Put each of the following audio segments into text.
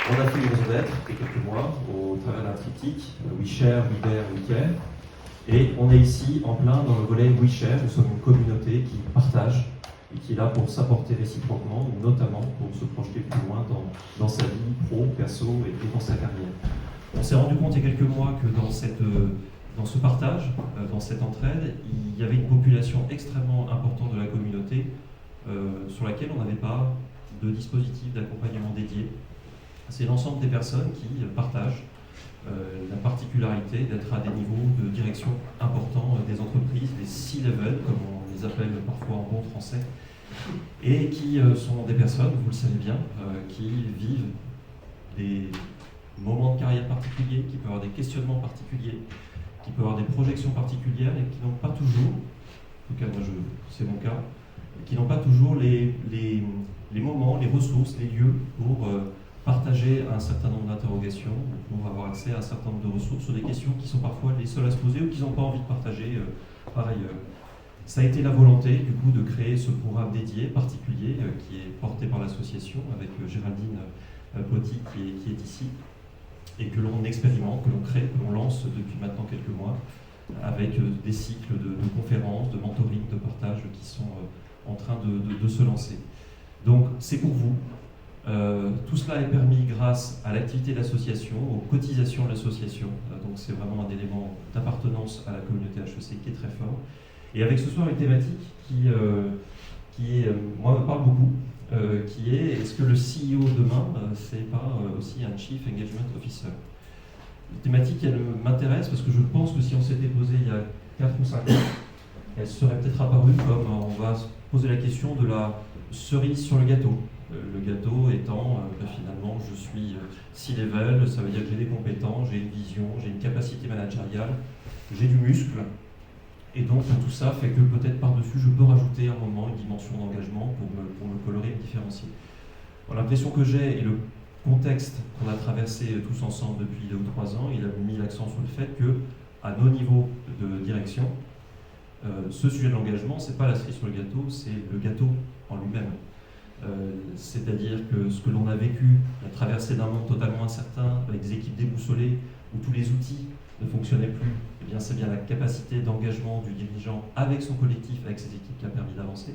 On a fait une raison d'être il y a quelques mois au travers d'un triptyque We Share, We Dare, We Care. Et on est ici en plein dans le volet We Share. Nous sommes une communauté qui partage et qui est là pour s'apporter réciproquement, notamment pour se projeter plus loin dans sa vie pro, perso et dans sa carrière. On s'est rendu compte il y a quelques mois que dans ce partage, dans cette entraide, il y avait une population extrêmement importante de la communauté sur laquelle on n'avait pas de dispositif d'accompagnement dédié. C'est l'ensemble des personnes qui partagent la particularité d'être à des niveaux de direction importants des entreprises, les C-level, comme on les appelle parfois en bon français, et qui sont des personnes, vous le savez bien, qui vivent des moments de carrière particuliers, qui peuvent avoir des questionnements particuliers, qui peuvent avoir des projections particulières et qui n'ont pas toujours, en tout cas moi c'est mon cas, qui n'ont pas toujours les moments, les ressources, les lieux pour partager un certain nombre d'interrogations, pour avoir accès à un certain nombre de ressources sur des questions qui sont parfois les seules à se poser ou qu'ils n'ont pas envie de partager par ailleurs. Ça a été la volonté du coup de créer ce programme dédié, particulier, qui est porté par l'association avec Géraldine Poty qui est ici, et que l'on expérimente, que l'on crée, que l'on lance depuis maintenant quelques mois, avec des cycles de conférences, de mentoring, de partage qui sont en train de se lancer. Donc c'est pour vous. Tout cela est permis grâce à l'activité de l'association, aux cotisations de l'association. Donc c'est vraiment un élément d'appartenance à la communauté HEC qui est très fort. Et avec ce soir une thématique qui moi, me parle beaucoup, qui est ce que le CEO demain, c'est pas aussi un Chief Engagement Officer. La thématique, elle m'intéresse parce que je pense que si on s'était posé il y a 4 ou 5 ans, elle serait peut-être apparue comme on va se poser la question de la cerise sur le gâteau. Le gâteau étant, finalement, je suis C-level, ça veut dire que j'ai des compétences, j'ai une vision, j'ai une capacité managériale, j'ai du muscle. Et donc tout ça fait que peut-être par-dessus, je peux rajouter un moment, une dimension d'engagement pour me colorer et me différencier. Bon, l'impression que j'ai, et le contexte qu'on a traversé tous ensemble depuis 2 ou 3 ans, il a mis l'accent sur le fait que, à nos niveaux de direction, ce sujet de l'engagement, c'est pas la cerise sur le gâteau, c'est le gâteau en lui-même. C'est-à-dire que ce que l'on a vécu, la traversée d'un monde totalement incertain, avec des équipes déboussolées, où tous les outils ne fonctionnaient plus, eh bien, c'est bien la capacité d'engagement du dirigeant avec son collectif, avec ses équipes qui a permis d'avancer.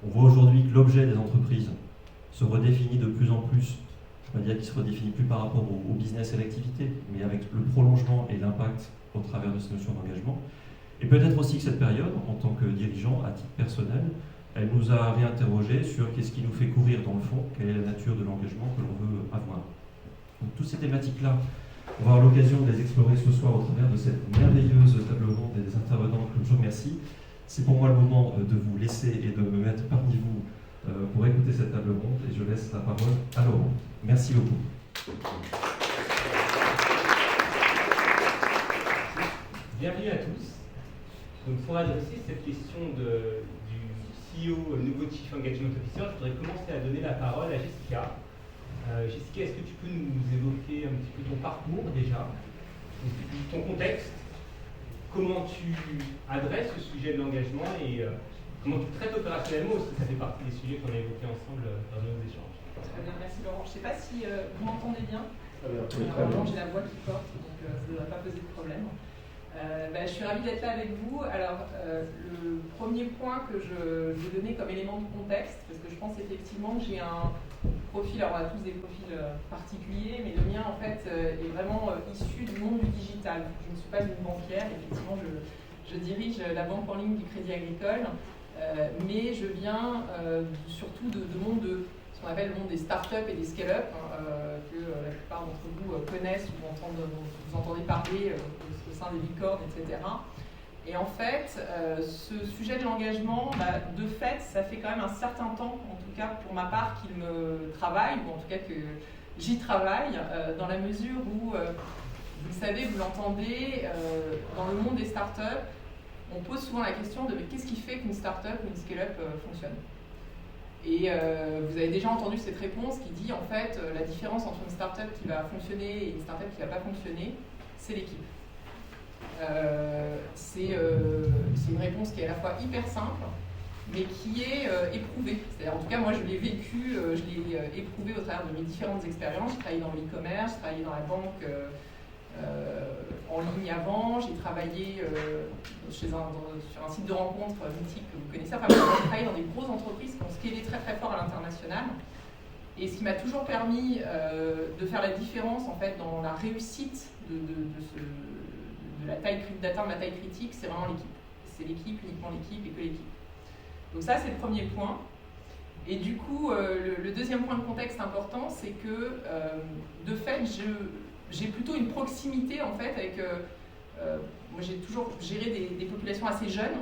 On voit aujourd'hui que l'objet des entreprises se redéfinit de plus en plus, je ne vais pas dire qu'il se redéfinit plus par rapport au business et l'activité, mais avec le prolongement et l'impact au travers de ces notions d'engagement. Et peut-être aussi que cette période, en tant que dirigeant, à titre personnel, elle nous a réinterrogé sur qu'est-ce qui nous fait courir dans le fond, quelle est la nature de l'engagement que l'on veut avoir. Donc toutes ces thématiques-là, on va avoir l'occasion de les explorer ce soir au travers de cette merveilleuse table ronde et des intervenants que je remercie. C'est pour moi le moment de vous laisser et de me mettre parmi vous pour écouter cette table ronde et je laisse la parole à Laurent. Merci beaucoup. Bienvenue à tous. Donc pour adresser cette question du CEO, nouveau Chief Engagement Officer, je voudrais commencer à donner la parole à Jessica. Jessica, est-ce que tu peux nous évoquer un petit peu ton parcours déjà, ton contexte, comment tu adresses ce sujet de l'engagement et comment tu traites opérationnellement aussi, ça fait partie des sujets qu'on a évoqués ensemble dans nos échanges. Très bien, merci Laurent. Je ne sais pas si vous m'entendez bien. Normalement, j'ai la voix qui porte, donc ça ne devrait pas poser de problème. Je suis ravie d'être là avec vous. Alors, le premier point que je vais donner comme élément de contexte, parce que je pense effectivement que j'ai un profil, alors on a tous des profils particuliers, mais le mien en fait est vraiment issu du monde du digital. Je ne suis pas une banquière, effectivement je dirige la banque en ligne du Crédit Agricole, mais je viens surtout de monde de ce qu'on appelle le monde des startups et des scale-up, que la plupart d'entre vous connaissent ou vous entendez parler au sein des licornes, etc. Et en fait, ce sujet de l'engagement, de fait, ça fait quand même un certain temps, en tout cas pour ma part, qu'il me travaille, ou en tout cas que j'y travaille, dans la mesure où, vous le savez, vous l'entendez, dans le monde des startups, on pose souvent la question de mais qu'est-ce qui fait qu'une startup ou une scale-up fonctionne ? Et vous avez déjà entendu cette réponse qui dit en fait la différence entre une startup qui va fonctionner et une startup qui ne va pas fonctionner, c'est l'équipe. C'est une réponse qui est à la fois hyper simple mais qui est éprouvé. C'est-à-dire, en tout cas, moi, je l'ai vécu, je l'ai éprouvé au travers de mes différentes expériences. J'ai travaillé dans l'e-commerce, j'ai travaillé dans la banque en ligne avant, j'ai travaillé sur un site de rencontre mythique que vous connaissez. Enfin, j'ai travaillé dans des grosses entreprises qui ont scalé très très fort à l'international. Et ce qui m'a toujours permis de faire la différence en fait, dans la réussite d'atteindre la taille critique, c'est vraiment l'équipe. C'est l'équipe, uniquement l'équipe et que l'équipe. Donc ça, c'est le premier point. Et du coup, le deuxième point de contexte important, c'est que, de fait, j'ai plutôt une proximité, en fait, avec... moi, j'ai toujours géré des populations assez jeunes,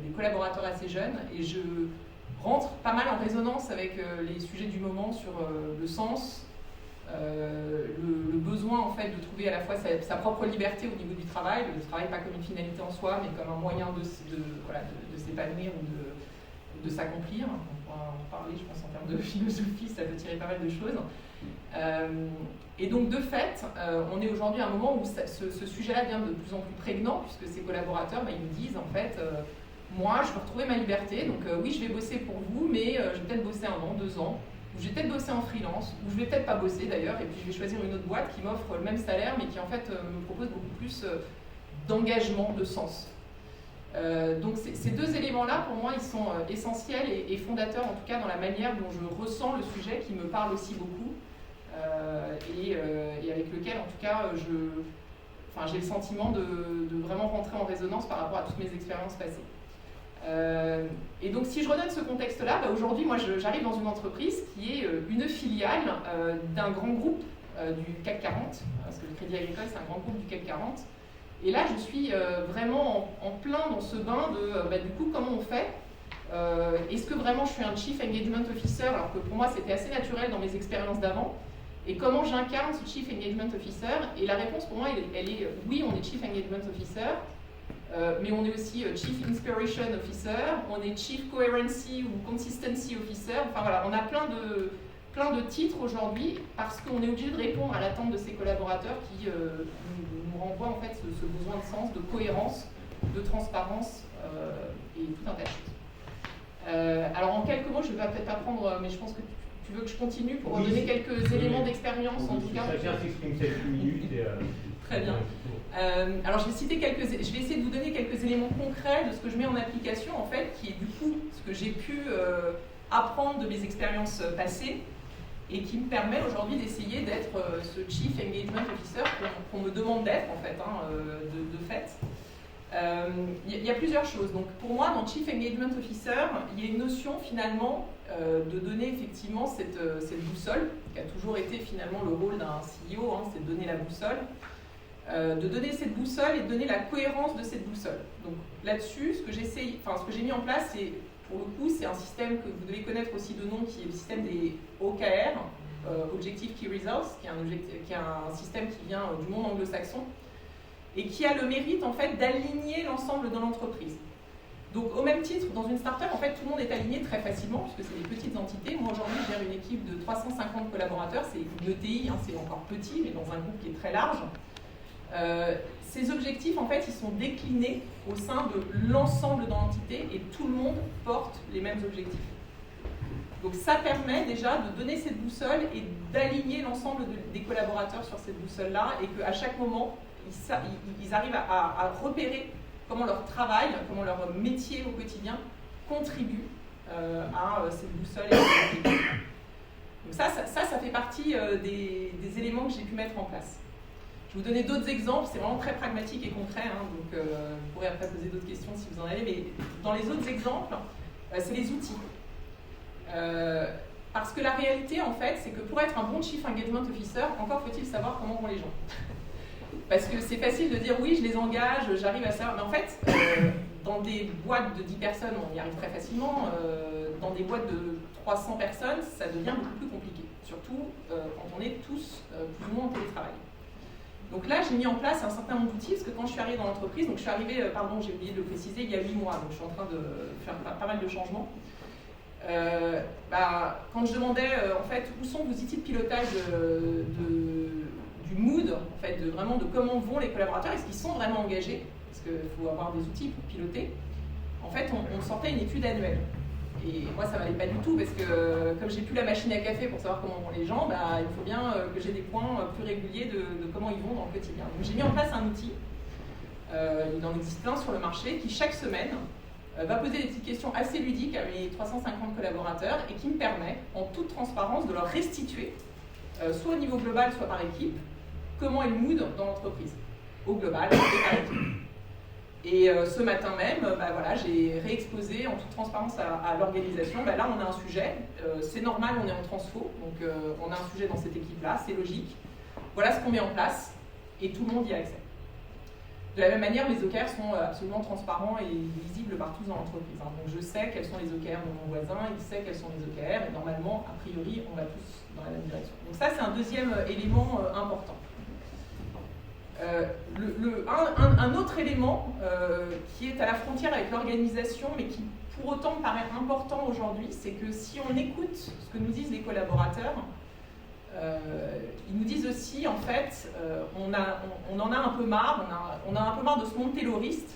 des collaborateurs assez jeunes, et je rentre pas mal en résonance avec les sujets du moment sur le sens, le besoin, en fait, de trouver à la fois sa propre liberté au niveau du travail pas comme une finalité en soi, mais comme un moyen de s'épanouir ou de s'accomplir. On pourra en parler, je pense, en termes de philosophie, ça peut tirer pas mal de choses. Et donc, de fait, on est aujourd'hui à un moment où ce sujet-là devient de plus en plus prégnant, puisque ces collaborateurs, ils me disent, en fait, moi, je veux retrouver ma liberté, donc oui, je vais bosser pour vous, mais je vais peut-être bosser 1 an, 2 ans, ou je vais peut-être bosser en freelance, ou je vais peut-être pas bosser d'ailleurs, et puis je vais choisir une autre boîte qui m'offre le même salaire, mais qui en fait me propose beaucoup plus d'engagement, de sens. Donc ces deux éléments-là, pour moi, ils sont essentiels et fondateurs, en tout cas, dans la manière dont je ressens le sujet, qui me parle aussi beaucoup, et avec lequel, en tout cas, j'ai le sentiment de vraiment rentrer en résonance par rapport à toutes mes expériences passées. Et donc, si je redonne ce contexte-là, aujourd'hui, moi, j'arrive dans une entreprise qui est une filiale d'un grand groupe du CAC 40, parce que le Crédit Agricole, c'est un grand groupe du CAC 40. Et là, je suis vraiment en plein dans ce bain de, du coup, comment on fait est-ce que vraiment je suis un Chief Engagement Officer, alors que pour moi, c'était assez naturel dans mes expériences d'avant, et comment j'incarne ce Chief Engagement Officer? Et la réponse, pour moi, elle est oui, on est Chief Engagement Officer, mais on est aussi Chief Inspiration Officer, on est Chief Coherency ou Consistency Officer. Enfin voilà, on a plein de titres aujourd'hui parce qu'on est obligé de répondre à l'attente de ces collaborateurs qui nous renvoient en fait ce besoin de sens, de cohérence, de transparence et tout un tas de choses. Alors en quelques mots, je ne vais peut-être pas prendre, mais je pense que tu veux que je continue pour donner quelques éléments d'expérience en tout cas. Chacun s'exprime quelques minutes. Très bien. Alors je vais essayer de vous donner quelques éléments concrets de ce que je mets en application en fait, qui est du coup ce que j'ai pu apprendre de mes expériences passées et qui me permet aujourd'hui d'essayer d'être ce Chief Engagement Officer qu'on me demande d'être en fait, de fait. Il y a plusieurs choses. Donc pour moi, dans Chief Engagement Officer, il y a une notion finalement de donner effectivement cette boussole, qui a toujours été finalement le rôle d'un CEO, c'est de donner la boussole. De donner cette boussole et de donner la cohérence de cette boussole. Donc là-dessus, ce que j'ai mis en place, c'est pour le coup, c'est un système que vous devez connaître aussi de nom, qui est le système des OKR, Objective Key Results, qui est un système qui vient du monde anglo-saxon et qui a le mérite en fait d'aligner l'ensemble de l'entreprise. Donc au même titre, dans une startup, en fait, tout le monde est aligné très facilement puisque c'est des petites entités. Moi aujourd'hui, je gère une équipe de 350 collaborateurs, c'est une ETI, c'est encore petit, mais dans un groupe qui est très large. Ces objectifs, en fait, ils sont déclinés au sein de l'ensemble de l'entité et tout le monde porte les mêmes objectifs. Donc ça permet déjà de donner cette boussole et d'aligner l'ensemble des collaborateurs sur cette boussole-là et qu'à chaque moment, ils arrivent à repérer comment leur travail, comment leur métier au quotidien contribue à cette boussole et à cette objectif. Donc ça fait partie des éléments que j'ai pu mettre en place. Je vais vous donner d'autres exemples, c'est vraiment très pragmatique et concret, donc vous pourrez après poser d'autres questions si vous en avez, mais dans les autres exemples, c'est les outils. Parce que la réalité, en fait, c'est que pour être un bon Chief Engagement Officer, encore faut-il savoir comment vont les gens. Parce que c'est facile de dire oui, je les engage, j'arrive à ça, mais en fait, dans des boîtes de 10 personnes, on y arrive très facilement, dans des boîtes de 300 personnes, ça devient beaucoup plus compliqué, surtout quand on est tous plus ou moins en télétravail. Donc là, j'ai mis en place un certain nombre d'outils, parce que quand je suis arrivée dans l'entreprise, donc je suis arrivée, j'ai oublié de le préciser, il y a 8 mois, donc je suis en train de faire pas mal de changements. Quand je demandais, en fait, où sont vos outils de pilotage du mood, en fait, de comment vont les collaborateurs, est-ce qu'ils sont vraiment engagés, parce qu'il faut avoir des outils pour piloter. en fait, on sortait une étude annuelle. Et moi, ça m'allait pas du tout parce que comme j'ai plus la machine à café pour savoir comment vont les gens, bah, il faut bien que j'ai des points plus réguliers de comment ils vont dans le quotidien. Donc j'ai mis en place un outil, il en existe plein sur le marché, qui chaque semaine va poser des petites questions assez ludiques à mes 350 collaborateurs et qui me permet, en toute transparence, de leur restituer, soit au niveau global, soit par équipe, comment est le mood dans l'entreprise, au global et par équipe. Et ce matin même, voilà, j'ai réexposé en toute transparence à l'organisation. Là, on a un sujet, c'est normal, on est en transfo, donc on a un sujet dans cette équipe-là, c'est logique. Voilà ce qu'on met en place et tout le monde y a accès. De la même manière, les OKR sont absolument transparents et visibles partout dans l'entreprise. Donc je sais quels sont les OKR de mon voisin, il sait quels sont les OKR, et normalement, a priori, on va tous dans la même direction. Donc ça, c'est un deuxième élément important. Un autre élément qui est à la frontière avec l'organisation, mais qui pour autant me paraît important aujourd'hui, c'est que si on écoute ce que nous disent les collaborateurs, ils nous disent aussi, en fait, on en a un peu marre, on a un peu marre de ce monde tayloriste,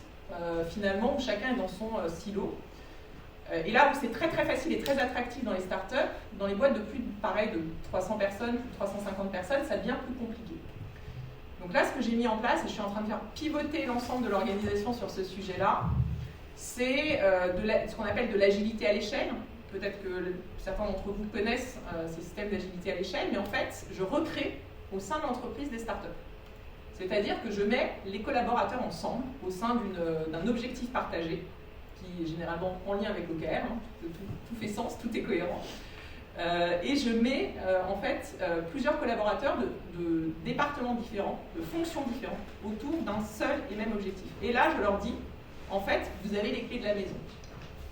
finalement, où chacun est dans son silo. Et là où c'est très très facile et très attractif dans les startups, dans les boîtes de plus de 300 personnes, plus de 350 personnes, ça devient plus compliqué. Donc là, ce que j'ai mis en place, et je suis en train de faire pivoter l'ensemble de l'organisation sur ce sujet-là, c'est ce qu'on appelle de l'agilité à l'échelle. Peut-être que certains d'entre vous connaissent ces systèmes d'agilité à l'échelle, mais en fait, je recrée au sein de l'entreprise des startups. C'est-à-dire que je mets les collaborateurs ensemble au sein d'un objectif partagé, qui est généralement en lien avec l'OKR, tout fait sens, tout est cohérent. Et je mets en fait plusieurs collaborateurs de départements différents, de fonctions différentes, autour d'un seul et même objectif. Et là, je leur dis, en fait, vous avez les clés de la maison.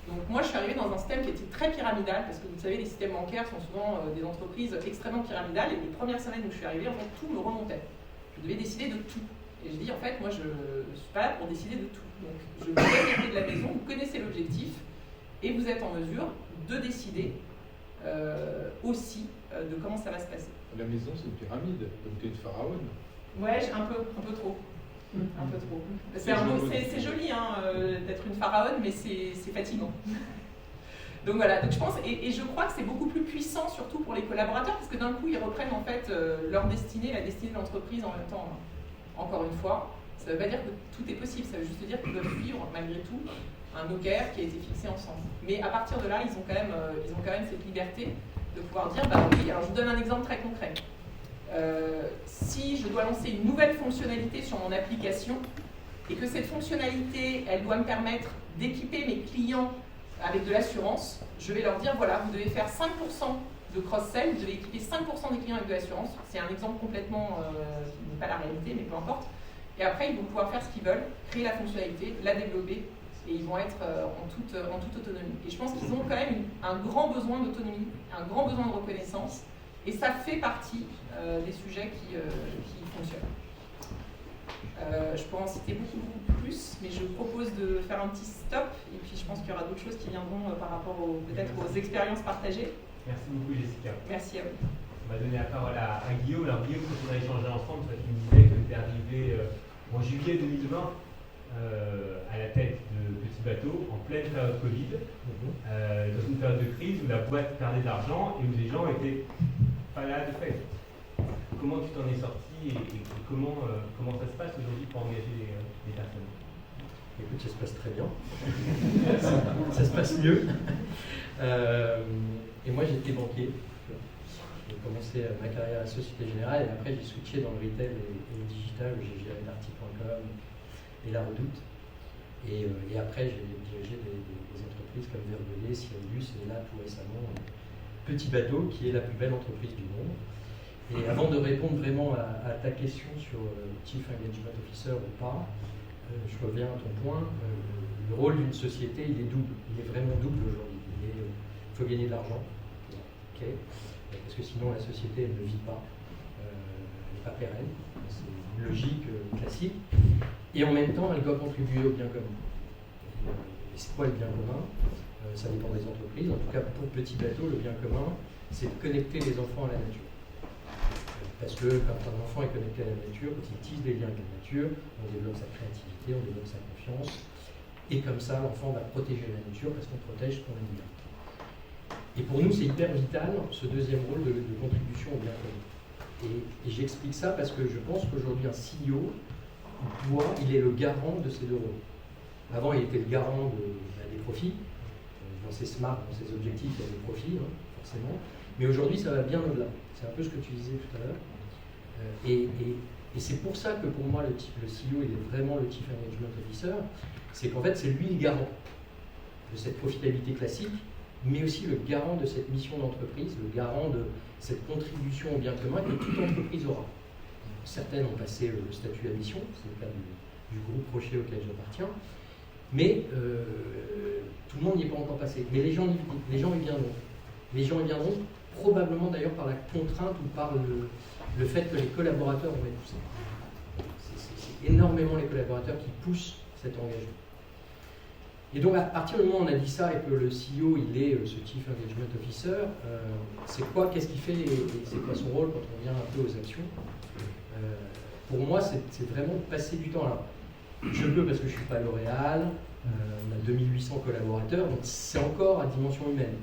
Donc moi, je suis arrivée dans un système qui était très pyramidal, parce que vous savez, les systèmes bancaires sont souvent des entreprises extrêmement pyramidales, et les premières semaines où je suis arrivée, en fait, tout me remontait. Je devais décider de tout. Et je dis, en fait, moi, je ne suis pas là pour décider de tout. Donc, je vous donne les clés de la maison, vous connaissez l'objectif, et vous êtes en mesure de décider aussi de comment ça va se passer. La maison, c'est une pyramide, comme t'es une pharaon. Ouais, un peu trop. Un peu trop. C'est joli hein, d'être une pharaon, mais c'est fatigant. Donc voilà, donc je pense, et je crois que c'est beaucoup plus puissant, surtout pour les collaborateurs, parce que d'un coup, ils reprennent en fait leur destinée, la destinée de l'entreprise en même temps. Encore une fois, ça ne veut pas dire que tout est possible, ça veut juste dire qu'ils doivent suivre, malgré tout, un OKR qui a été fixé ensemble. Mais à partir de là, ils ont quand même cette liberté de pouvoir dire, bah oui, alors je vous donne un exemple très concret. Si je dois lancer une nouvelle fonctionnalité sur mon application et que cette fonctionnalité, elle doit me permettre d'équiper mes clients avec de l'assurance, je vais leur dire, voilà, vous devez faire 5% de cross-sell, vous devez équiper 5% des clients avec de l'assurance. C'est un exemple complètement qui n'est pas la réalité, mais peu importe. Et après, ils vont pouvoir faire ce qu'ils veulent, créer la fonctionnalité, la développer, et ils vont être en toute autonomie. Et je pense qu'ils ont quand même un grand besoin d'autonomie, un grand besoin de reconnaissance, et ça fait partie des sujets qui fonctionnent. Je pourrais en citer beaucoup plus, mais je propose de faire un petit stop, et puis je pense qu'il y aura d'autres choses qui viendront par rapport peut-être aux expériences partagées. Merci beaucoup Jessica. Merci à vous. On va donner la parole à Guillaume. Alors Guillaume, quand on a échangé ensemble, toi, tu me disais que tu étais arrivé en juillet 2020 à la tête de Petit Bateau, en pleine période Covid, dans une période de crise où la boîte perdait de l'argent et où les gens étaient pas là de fait. Comment tu t'en es sorti et comment ça se passe aujourd'hui pour engager les personnes? Écoute, ça se passe très bien. Ça se passe mieux. Et moi, j'étais banquier. J'ai commencé ma carrière à la Société Générale et après, j'ai switché dans le retail et le digital où j'ai géré Darty.com et La Redoute. Et après, j'ai dirigé des entreprises comme Vergoyer, Cyrillus et là, tout récemment, Petit Bateau, qui est la plus belle entreprise du monde. Et avant de répondre vraiment à ta question sur Chief Engagement Officer ou pas, je reviens à ton point. Le rôle d'une société, il est double. Il est vraiment double aujourd'hui. Il faut gagner de l'argent, okay, parce que sinon la société elle ne vit pas, elle n'est pas pérenne. C'est une logique classique. Et en même temps, elle doit contribuer au bien commun. Et c'est quoi le bien commun? Ça dépend des entreprises. En tout cas, pour Petit Bateau, le bien commun, c'est de connecter les enfants à la nature. Parce que quand un enfant est connecté à la nature, quand il tisse des liens avec la nature, on développe sa créativité, on développe sa confiance. Et comme ça, l'enfant va protéger la nature parce qu'on protège ce qu'on aime bien. Et pour nous, c'est hyper vital, ce deuxième rôle de contribution au bien commun. Et j'explique ça parce que je pense qu'aujourd'hui, un CEO, il est le garant de ces deux rôles. Avant, il était le garant des profits. Dans ses smart, dans ses objectifs, il y a des profits, forcément. Mais aujourd'hui, ça va bien au-delà. C'est un peu ce que tu disais tout à l'heure. Et c'est pour ça que pour moi, le CEO, il est vraiment le Chief Engagement Officer. C'est qu'en fait, c'est lui le garant de cette profitabilité classique, mais aussi le garant de cette mission d'entreprise, le garant de cette contribution au bien commun que toute entreprise aura. Certaines ont passé le statut à mission, c'est le cas du groupe Rocher auquel j'appartiens, mais tout le monde n'y est pas encore passé. Mais les gens y viendront. Les gens y viendront probablement d'ailleurs par la contrainte ou par le fait que les collaborateurs vont être poussés. C'est énormément les collaborateurs qui poussent cet engagement. Et donc à partir du moment où on a dit ça et que le CEO il est ce Chief Engagement Officer, c'est quoi, qu'est-ce qu'il fait et c'est quoi son rôle quand on vient un peu aux actions? Pour moi c'est vraiment passer du temps là. Je peux parce que je ne suis pas L'Oréal, on a 2800 collaborateurs, donc c'est encore à dimension humaine.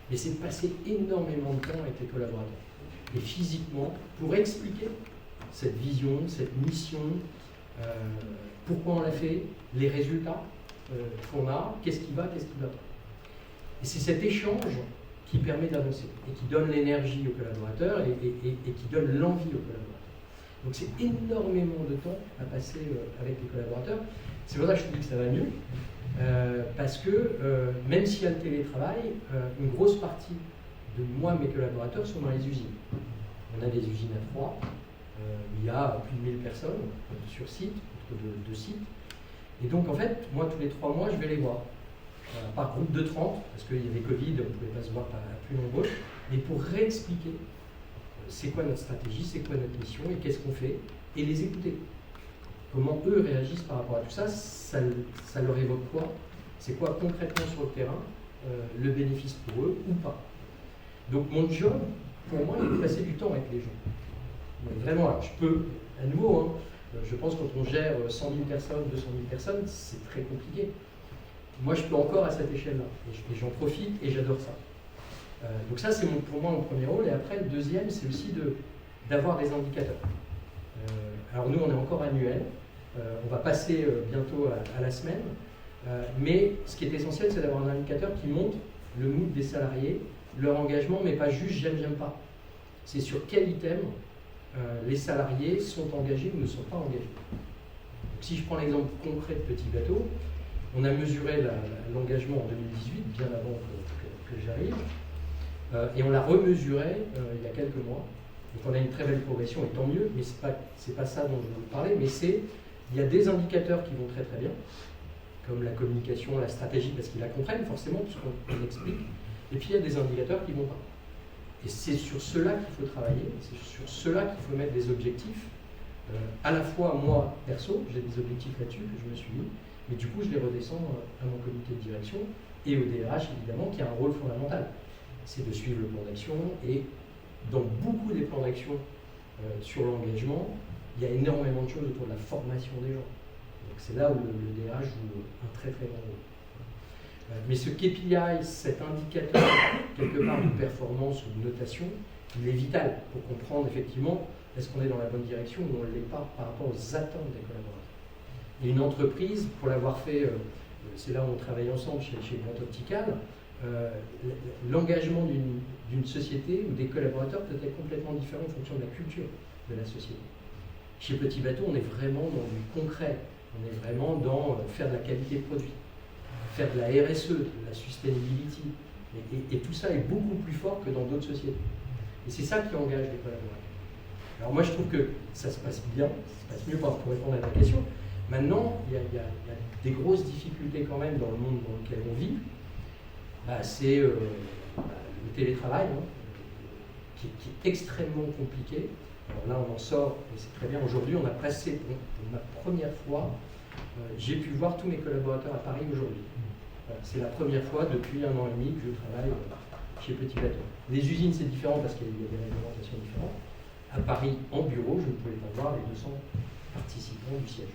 Mais c'est passer énormément de temps avec les collaborateurs. Et physiquement, pour expliquer cette vision, cette mission, pourquoi on l'a fait, les résultats qu'on a, qu'est-ce qui va, qu'est-ce qui ne va pas. Et c'est cet échange qui permet d'avancer et qui donne l'énergie aux collaborateurs et qui donne l'envie aux collaborateurs. Donc c'est énormément de temps à passer avec les collaborateurs. C'est pour ça que je te dis que ça va mieux, parce que même s'il y a le télétravail, une grosse partie de moi, mes collaborateurs sont dans les usines. On a des usines à Troyes, il y a plus de 1000 personnes sur site, entre deux sites. Et donc en fait, moi tous les 3 mois, je vais les voir. Par groupe de 30, parce qu'il y avait Covid, on ne pouvait pas se voir plus nombreux, mais pour réexpliquer c'est quoi notre stratégie, c'est quoi notre mission et qu'est-ce qu'on fait, et les écouter. Comment eux réagissent par rapport à tout ça, ça leur évoque quoi, c'est quoi concrètement sur le terrain, le bénéfice pour eux ou pas. Donc mon job, pour moi, il est de passer du temps avec les gens. Mais vraiment, alors, je peux, à nouveau, je pense que quand on gère 100 000 personnes, 200 000 personnes, c'est très compliqué. Moi, je peux encore à cette échelle-là, et j'en profite et j'adore ça. Donc ça, c'est pour moi mon premier rôle. Et après, le deuxième, c'est aussi d'avoir des indicateurs. Alors nous, on est encore annuel. On va passer bientôt à la semaine. Mais ce qui est essentiel, c'est d'avoir un indicateur qui montre le mood des salariés, leur engagement, mais pas juste j'aime pas. C'est sur quel item les salariés sont engagés ou ne sont pas engagés. Donc, si je prends l'exemple concret de Petit Bateau, on a mesuré l'engagement en 2018, bien avant que j'arrive. Et on l'a remesuré il y a quelques mois. Donc on a une très belle progression, et tant mieux, mais c'est pas ça dont je veux vous parler, mais il y a des indicateurs qui vont très très bien, comme la communication, la stratégie, parce qu'ils la comprennent forcément, puisqu'on explique, et puis il y a des indicateurs qui vont pas. Et c'est sur cela qu'il faut travailler, c'est sur cela qu'il faut mettre des objectifs. À la fois, moi, perso, j'ai des objectifs là-dessus que je me suis mis, mais du coup, je les redescends à mon comité de direction, et au DRH, évidemment, qui a un rôle fondamental. C'est de suivre le plan d'action, et dans beaucoup des plans d'action sur l'engagement, il y a énormément de choses autour de la formation des gens. Donc c'est là où le DRH joue un très très grand rôle. Mais ce KPI, cet indicateur quelque part de performance ou de notation, il est vital pour comprendre effectivement est-ce qu'on est dans la bonne direction ou on ne l'est pas par rapport aux attentes des collaborateurs. Et une entreprise, pour l'avoir fait, c'est là où on travaille ensemble chez Grand Optical, l'engagement d'une société ou des collaborateurs peut être complètement différent en fonction de la culture de la société. Chez Petit Bateau, on est vraiment dans du concret, on est vraiment dans faire de la qualité de produit, faire de la RSE, de la sustainability, et tout ça est beaucoup plus fort que dans d'autres sociétés. Et c'est ça qui engage les collaborateurs. Alors moi je trouve que ça se passe bien, ça se passe mieux pour répondre à ta question. Maintenant, il y a des grosses difficultés quand même dans le monde dans lequel on vit. C'est le télétravail, qui est extrêmement compliqué. Alors là, on en sort, et c'est très bien. Aujourd'hui, on a passé, pour ma première fois, j'ai pu voir tous mes collaborateurs à Paris aujourd'hui. Voilà, c'est la première fois depuis 1 an et demi que je travaille chez Petit Bateau. Les usines, c'est différent parce qu'il y a des réglementations différentes. À Paris, en bureau, je ne pouvais pas voir les 200 participants du siège.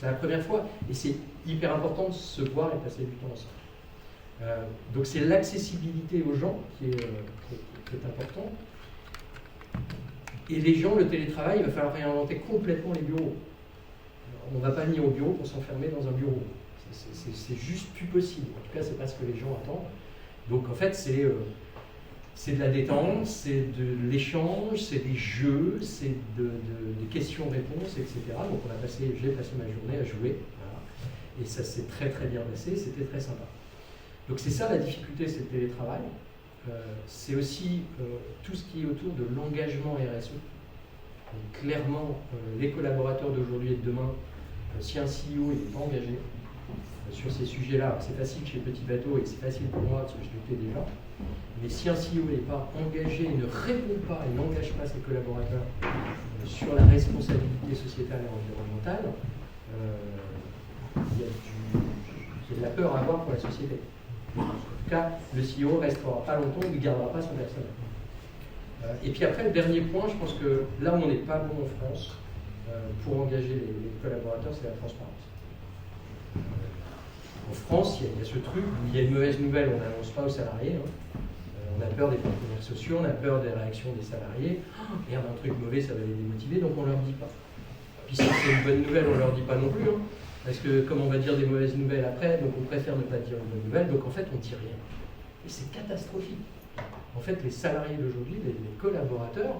C'est la première fois et c'est hyper important de se voir et passer du temps ensemble. Donc c'est l'accessibilité aux gens qui est important. Et les gens, le télétravail, il va falloir réinventer complètement les bureaux. On ne va pas venir au bureau pour s'enfermer dans un bureau. C'est juste plus possible. En tout cas, c'est pas ce que les gens attendent. Donc en fait, c'est de la détente, c'est de l'échange, c'est des jeux, c'est des questions-réponses, etc. Donc j'ai passé ma journée à jouer. Voilà. Et ça s'est très très bien passé, c'était très sympa. Donc c'est ça la difficulté, c'est le télétravail. C'est aussi tout ce qui est autour de l'engagement RSE. Donc, clairement, les collaborateurs d'aujourd'hui et de demain, si un CEO n'est pas engagé sur ces sujets-là, c'est facile chez Petit Bateau et c'est facile pour moi parce que je le fais déjà, mais si un CEO n'est pas engagé, ne répond pas et n'engage pas ses collaborateurs sur la responsabilité sociétale et environnementale, il y a de la peur à avoir pour la société. En tout cas, le CEO ne restera pas longtemps, il ne gardera pas son personnel. Et puis après, le dernier point, je pense que là où on n'est pas bon en France pour engager les collaborateurs, c'est la transparence. En France, il y a ce truc où il y a une mauvaise nouvelle, on n'annonce pas aux salariés. On a peur des partenaires sociaux, on a peur des réactions des salariés. Oh, merde, un truc mauvais, ça va les démotiver, donc on ne leur dit pas. Puis si c'est une bonne nouvelle, on ne leur dit pas non plus. Parce que comme on va dire des mauvaises nouvelles après, donc on préfère ne pas dire une bonne nouvelle, donc en fait on ne dit rien. Et c'est catastrophique. En fait, les salariés d'aujourd'hui, les collaborateurs,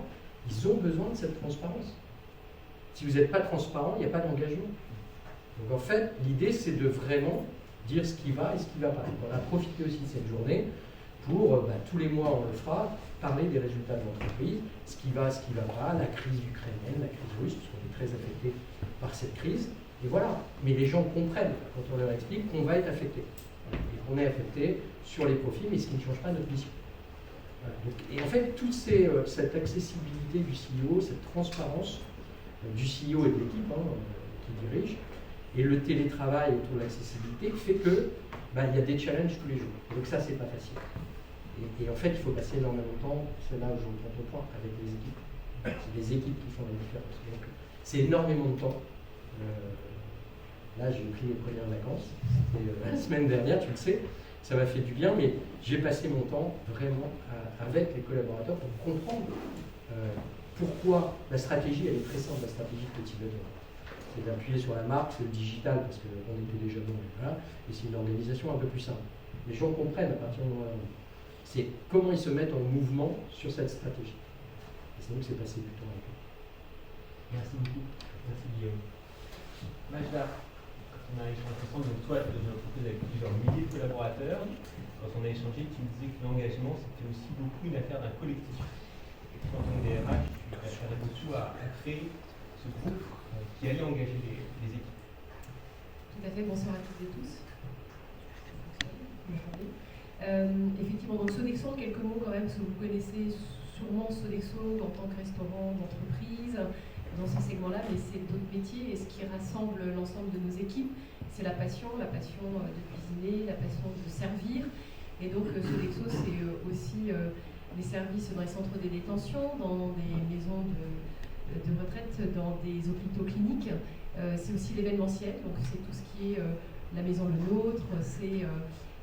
ils ont besoin de cette transparence. Si vous n'êtes pas transparent, il n'y a pas d'engagement. Donc en fait, l'idée c'est de vraiment dire ce qui va et ce qui ne va pas. Donc, on a profité aussi de cette journée pour, tous les mois on le fera, parler des résultats de l'entreprise, ce qui va pas, la crise ukrainienne, la crise russe, parce qu'on est très affecté par cette crise. Et voilà, mais les gens comprennent quand on leur explique qu'on va être affecté. Et qu'on est affecté sur les profits, mais ce qui ne change pas notre mission. Voilà. Donc, et en fait, toute cette accessibilité du CEO, cette transparence du CEO et de l'équipe qui dirige, et le télétravail autour de l'accessibilité fait que il y a des challenges tous les jours. Donc ça, c'est pas facile. Et en fait, il faut passer énormément de temps, c'est là où je reprends ton point, avec les équipes. C'est les équipes qui font la différence. Donc c'est énormément de temps. Là, j'ai pris mes premières vacances. C'était la semaine dernière, tu le sais, ça m'a fait du bien, mais j'ai passé mon temps vraiment avec les collaborateurs pour comprendre pourquoi la stratégie, elle est très simple, la stratégie de Petit Bateau. C'est d'appuyer sur la marque, c'est le digital, parce qu'on était déjà bon, voilà, et c'est une organisation un peu plus simple. Les gens comprennent à partir du moment où c'est comment ils se mettent en mouvement sur cette stratégie. Et c'est donc c'est passé du temps avec eux. Merci beaucoup. Merci Guillaume. Majda, quand on a échangé ensemble, donc toi, tu as une entreprise avec plusieurs milliers de collaborateurs. Quand on a échangé, tu me disais que l'engagement, c'était aussi beaucoup une affaire d'un collectif. Et toi, en tant que DRH, tu as cherché beaucoup à créer ce groupe qui allait engager les équipes. Tout à fait, bonsoir à toutes et tous. Effectivement, donc Sodexo, quelques mots quand même, parce que vous connaissez sûrement Sodexo en tant que restaurant d'entreprise, dans ce segment-là, mais c'est d'autres métiers, et ce qui rassemble l'ensemble de nos équipes, c'est la passion de cuisiner, la passion de servir. Et donc Sodexo, c'est aussi les services dans les centres de détention, dans des maisons de retraite, dans des hôpitaux cliniques. C'est aussi l'événementiel, donc c'est tout ce qui est la maison Le Nôtre, c'est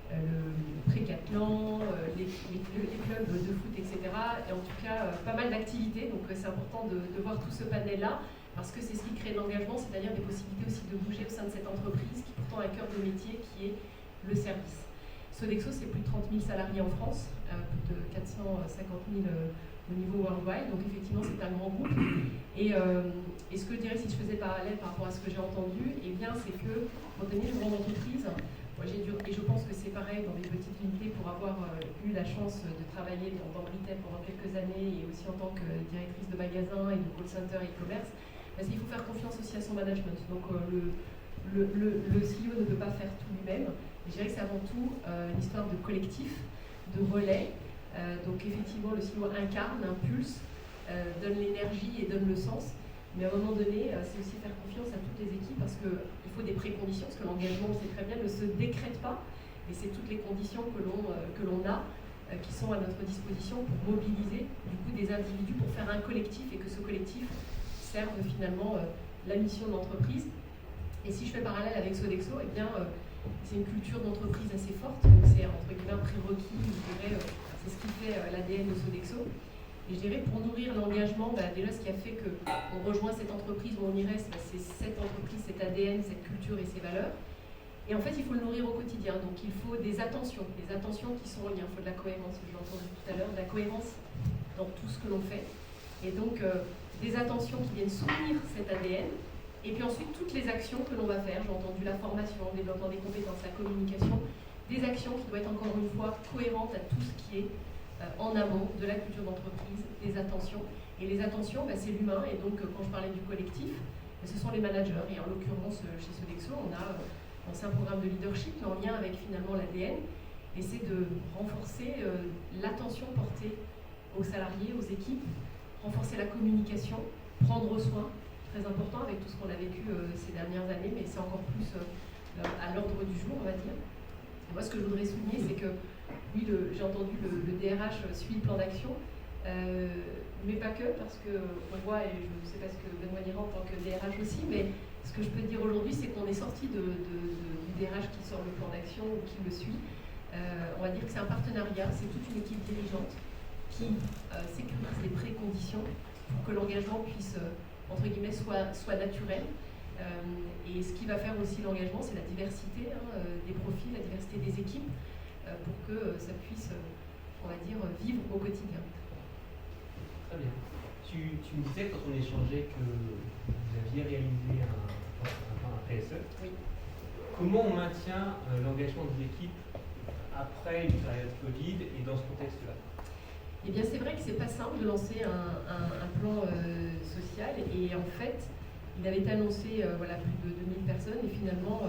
le Précathlon, les clubs de foot, etc. Et en tout cas, pas mal d'activités, donc c'est important de voir tout ce panel-là, parce que c'est ce qui crée de l'engagement, c'est-à-dire des possibilités aussi de bouger au sein de cette entreprise qui pourtant a un cœur de métier qui est le service. Sodexo, c'est plus de 30 000 salariés en France, plus de 450 000 au niveau worldwide, donc effectivement c'est un grand groupe. Et ce que je dirais si je faisais parallèle par rapport à ce que j'ai entendu, eh bien c'est que quand on est une grande entreprise, moi j'ai dû, et je pense que c'est pareil dans des petites unités pour avoir eu la chance de travailler dans le retail pendant quelques années et aussi en tant que directrice de magasin et de call center e-commerce, parce qu'il faut faire confiance aussi à son management. Donc le CEO ne peut pas faire tout lui-même. Je dirais que c'est avant tout une histoire de collectif, de relais. Donc effectivement, le CEO incarne, impulse, donne l'énergie et donne le sens. Mais à un moment donné, c'est aussi faire confiance à toutes les équipes parce qu'il faut des préconditions, parce que l'engagement, on sait très bien, ne se décrète pas. Et c'est toutes les conditions que l'on a qui sont à notre disposition pour mobiliser du coup des individus pour faire un collectif et que ce collectif serve finalement la mission de l'entreprise. Et si je fais parallèle avec Sodexo, eh bien, c'est une culture d'entreprise assez forte, donc c'est entre guillemets un prérequis, je dirais, c'est ce qui fait l'ADN de Sodexo. Et je dirais, pour nourrir l'engagement, déjà ce qui a fait qu'on rejoint cette entreprise où on y reste, c'est cette entreprise, cet ADN, cette culture et ces valeurs. Et en fait, il faut le nourrir au quotidien. Donc il faut des attentions qui sont en lien. Il faut de la cohérence, je l'ai entendu tout à l'heure, de la cohérence dans tout ce que l'on fait. Et donc des attentions qui viennent soutenir cet ADN. Et puis ensuite, toutes les actions que l'on va faire. J'ai entendu la formation, le développement des compétences, la communication. Des actions qui doivent être encore une fois cohérentes à tout ce qui est en amont de la culture d'entreprise, des attentions. Et les attentions, c'est l'humain. Et donc, quand je parlais du collectif, ce sont les managers. Et en l'occurrence, chez Sodexo, on a lancé un programme de leadership, mais en lien avec finalement l'ADN. Et c'est de renforcer l'attention portée aux salariés, aux équipes, renforcer la communication, prendre soin, très important avec tout ce qu'on a vécu ces dernières années, mais c'est encore plus à l'ordre du jour, on va dire. Et moi, ce que je voudrais souligner, c'est que oui, j'ai entendu le DRH suit le plan d'action, mais pas que, parce qu'on voit, et je sais pas ce que Benoît dira en tant que DRH aussi, mais ce que je peux dire aujourd'hui, c'est qu'on est sorti du DRH qui sort le plan d'action ou qui le suit. On va dire que c'est un partenariat, c'est toute une équipe dirigeante qui sécurise les préconditions pour que l'engagement puisse, entre guillemets, soit naturel. Et ce qui va faire aussi l'engagement, c'est la diversité des profils, la diversité des équipes, pour que ça puisse, on va dire, vivre au quotidien. Très bien. Tu me disais quand on échangeait que vous aviez réalisé un PSE. Oui. Comment on maintient l'engagement des équipes après une période Covid et dans ce contexte-là? Eh bien, c'est vrai que c'est pas simple de lancer un plan social. Et en fait, il avait été annoncé plus de 2000 personnes et finalement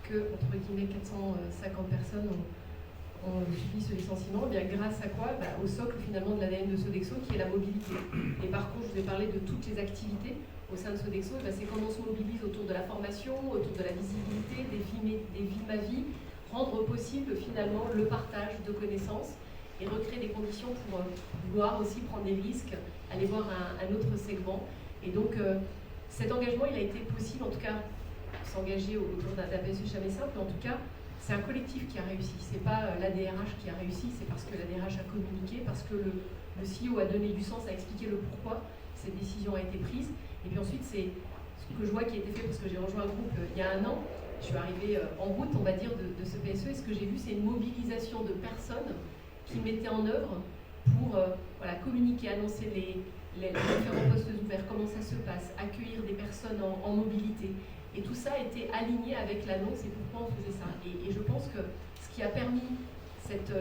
que, entre guillemets, 450 personnes ont subi ce licenciement. Eh bien, grâce à quoi? Au socle finalement de l'ADN de Sodexo qui est la mobilité. Et par contre, je vous ai parlé de toutes les activités au sein de Sodexo. C'est quand on se mobilise autour de la formation, autour de la visibilité, des vies ma vie, rendre possible finalement le partage de connaissances et recréer des conditions pour vouloir aussi prendre des risques, aller voir un autre segment. Et donc, cet engagement, il a été possible, en tout cas, s'engager autour d'un PSE jamais simple, mais en tout cas, c'est un collectif qui a réussi. C'est pas la DRH qui a réussi, c'est parce que la DRH a communiqué, parce que le CEO a donné du sens, a expliqué le pourquoi cette décision a été prise. Et puis ensuite, c'est ce que je vois qui a été fait, parce que j'ai rejoint un groupe il y a un an. Je suis arrivée en route, on va dire, de ce PSE, et ce que j'ai vu, c'est une mobilisation de personnes qui mettaient en œuvre pour communiquer, annoncer les différents postes ouverts, comment ça se passe, accueillir des personnes en mobilité. Et tout ça a été aligné avec l'annonce et pourquoi on faisait ça. Et je pense que ce qui a permis cet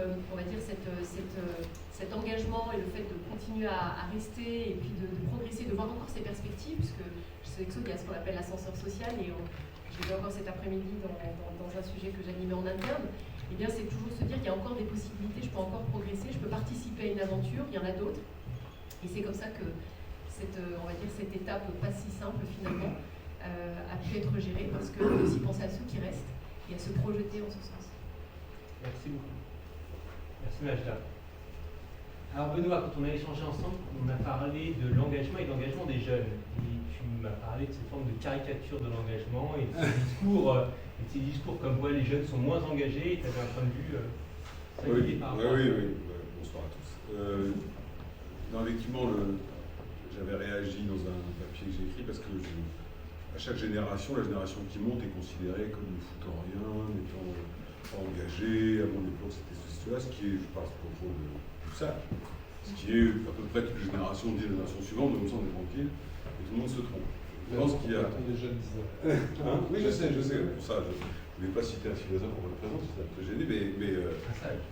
engagement et le fait de continuer à rester et puis de progresser, de voir encore ces perspectives, puisque je sais qu'il y a ce qu'on appelle l'ascenseur social et j'ai vu encore cet après-midi dans un sujet que j'animais en interne. Eh bien, c'est toujours se dire qu'il y a encore des possibilités, je peux encore progresser, je peux participer à une aventure, il y en a d'autres. Et c'est comme ça que cette étape pas si simple finalement a pu être gérée, parce qu'il faut aussi penser à ceux qui restent et à se projeter en ce sens. Merci beaucoup. Merci Majda. Alors Benoît, quand on a échangé ensemble, on a parlé de l'engagement et de l'engagement des jeunes. Et tu m'as parlé de cette forme de caricature de l'engagement et de ces discours comme quoi les jeunes sont moins engagés. Et tu avais un point de vue singulier par rapport à ça. Oui. Bonsoir à tous. Non, effectivement, j'avais réagi dans un papier que j'ai écrit parce que à chaque génération, la génération qui monte est considérée comme ne foutant rien, n'étant pas engagée. À mon époque, c'était ceci, cela, ce qui est, je pense, pour de tout ça. Ce qui est à peu près toutes les générations dit la génération suivante, de comme ça on est tranquille, et tout le monde se trompe. Je pense qu'il y a. Des jeunes disent. Oui, je sais, pour ça, je ne voulais pas citer un philosophe pour votre présence, c'est un peu gêné, mais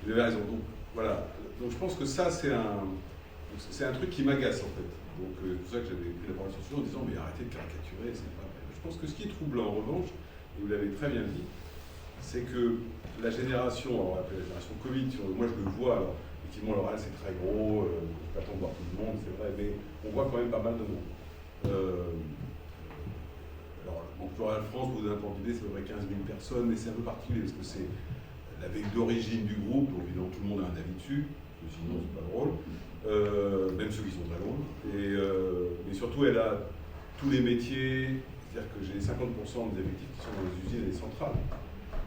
vous avez raison. Donc, voilà. Donc je pense que ça, c'est un truc qui m'agace en fait. Donc c'est pour ça que j'avais pris la parole sur ce sujet en disant mais arrêtez de caricaturer, c'est pas vrai. Je pense que ce qui est troublant en revanche, et vous l'avez très bien dit, c'est que la génération, alors on l'appelle la génération Covid, moi je le vois, alors effectivement l'oral c'est très gros, je ne peux pas attendre de voir tout le monde, c'est vrai, mais on voit quand même pas mal de monde. Alors en Plurial France, pour vous donner un ordre d'idée, c'est à peu près 15 000 personnes, mais c'est un peu particulier parce que c'est la veille d'origine du groupe, donc évidemment tout le monde a un avis dessus, sinon c'est pas drôle. Même ceux qui sont très loin. Mais surtout, elle a tous les métiers, C'est-à-dire que j'ai 50% des effectifs qui sont dans les usines et les centrales.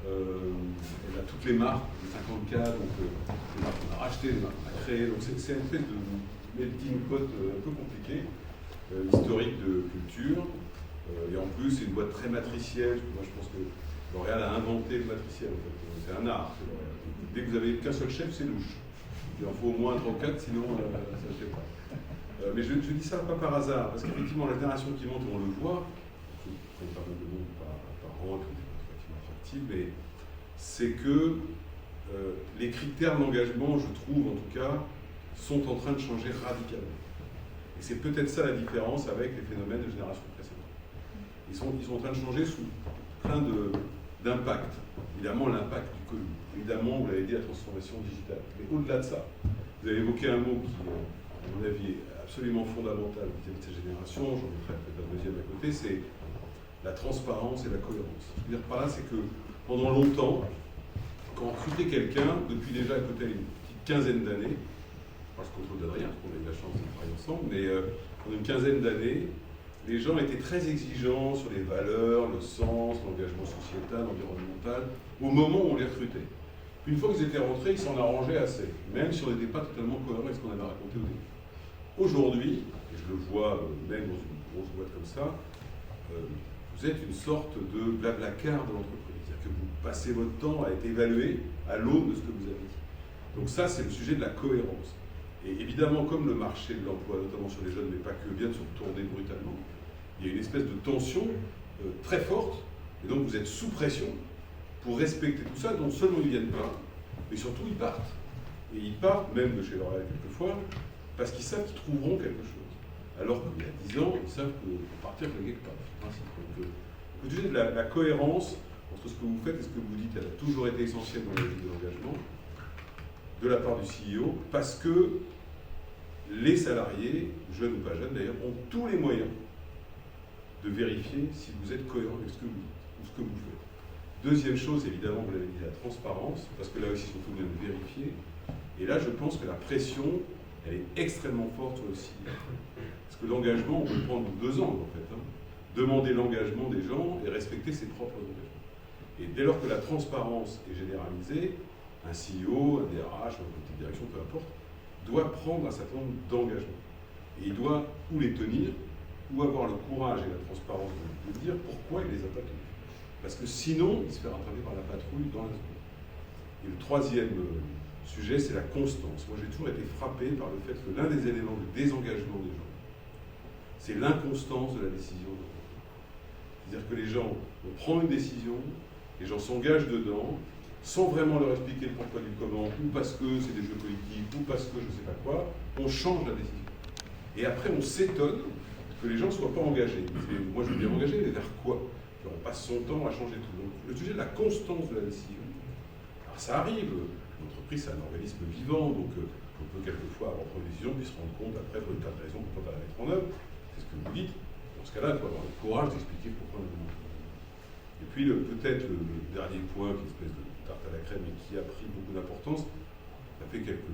Elle a toutes les marques, les 50K, donc les marques qu'on a rachetées, les marques qu'on a créées. Donc c'est une espèce de melting pot un peu compliqué, historique de culture. Et en plus, c'est une boîte très matricielle. Moi, je pense que L'Oréal a inventé le matriciel, en fait. C'est un art. Dès que vous avez qu'un seul chef, c'est louche. Il en faut au moins 3 ou 4, sinon ça ne fait pas. Mais je dis ça pas par hasard, parce qu'effectivement, la génération qui monte, on le voit, il y a pas mal de monde par an, qui est relativement attractif, mais c'est que les critères d'engagement, je trouve en tout cas, sont en train de changer radicalement. Et c'est peut-être ça la différence avec les phénomènes de génération précédente. Ils sont en train de changer sous plein d'impacts. Évidemment, l'impact du Covid. Évidemment, vous l'avez dit, la transformation digitale. Mais au-delà de ça, vous avez évoqué un mot qui, à mon avis, est absolument fondamental vis-à-vis de ces générations, j'en mettrai peut-être un deuxième à côté, c'est la transparence et la cohérence. Ce que je veux dire par là, c'est que pendant longtemps, quand on recrutait quelqu'un, depuis déjà à côté une petite quinzaine d'années, parce qu'on ne d'Adrien, parce qu'on a eu la chance de travailler ensemble, mais pendant une quinzaine d'années, les gens étaient très exigeants sur les valeurs, le sens, l'engagement sociétal, environnemental, au moment où on les recrutait. Puis une fois qu'ils étaient rentrés, ils s'en arrangeaient assez, même si on n'était pas totalement cohérent avec ce qu'on avait raconté au début. Aujourd'hui, et je le vois même dans une grosse boîte comme ça, vous êtes une sorte de blablacar de l'entreprise. C'est-à-dire que vous passez votre temps à être évalué à l'aune de ce que vous avez dit. Donc ça, c'est le sujet de la cohérence. Et évidemment, comme le marché de l'emploi, notamment sur les jeunes, mais pas que, vient de se retourner brutalement, il y a une espèce de tension très forte, et donc vous êtes sous pression pour respecter tout ça, non seulement ils ne viennent pas, mais surtout ils partent. Et ils partent, même de chez L'Oréal quelquefois, parce qu'ils savent qu'ils trouveront quelque chose. Alors qu'il y a 10 ans, ils savent que partir, il quelque part. Donc, le sujet de la cohérence entre ce que vous faites et ce que vous dites, elle a toujours été essentielle dans la vie de l'engagement, de la part du CEO, parce que les salariés, jeunes ou pas jeunes d'ailleurs, ont tous les moyens de vérifier si vous êtes cohérent avec ce que vous dites ou ce que vous faites. Deuxième chose, évidemment, vous l'avez dit, la transparence, parce que là aussi, il faut bien le vérifier. Et là, je pense que la pression, elle est extrêmement forte sur le CEO. Parce que l'engagement, on peut le prendre 2 angles, en fait. Demander l'engagement des gens et respecter ses propres engagements. Et dès lors que la transparence est généralisée, un CEO, un DRH, un comité de direction, peu importe, doit prendre un certain nombre d'engagements. Et il doit ou les tenir, ou avoir le courage et la transparence de dire pourquoi il les a pas tenus. Parce que sinon, il se fait rattraper par la patrouille dans la seconde. Et le troisième sujet, c'est la constance. Moi, j'ai toujours été frappé par le fait que l'un des éléments de désengagement des gens, c'est l'inconstance de la décision. C'est-à-dire que les gens, on prend une décision, les gens s'engagent dedans, sans vraiment leur expliquer le pourquoi du comment, ou parce que c'est des jeux politiques, ou parce que je ne sais pas quoi, on change la décision. Et après, on s'étonne que les gens ne soient pas engagés. Moi, je veux bien m'engager, mais vers quoi? On passe son temps à changer tout. Donc, le sujet de la constance de la décision. Alors, ça arrive. L'entreprise, c'est un organisme vivant, donc on peut quelquefois avoir pris une décision, puis se rendre compte après, pour une tas de raisons, qu'on ne peut pas la mettre en œuvre. C'est ce que vous dites. Dans ce cas-là, il faut avoir le courage d'expliquer pourquoi on le demande. Et puis, peut-être le dernier point, qui est une espèce de tarte à la crème et qui a pris beaucoup d'importance, ça fait quelques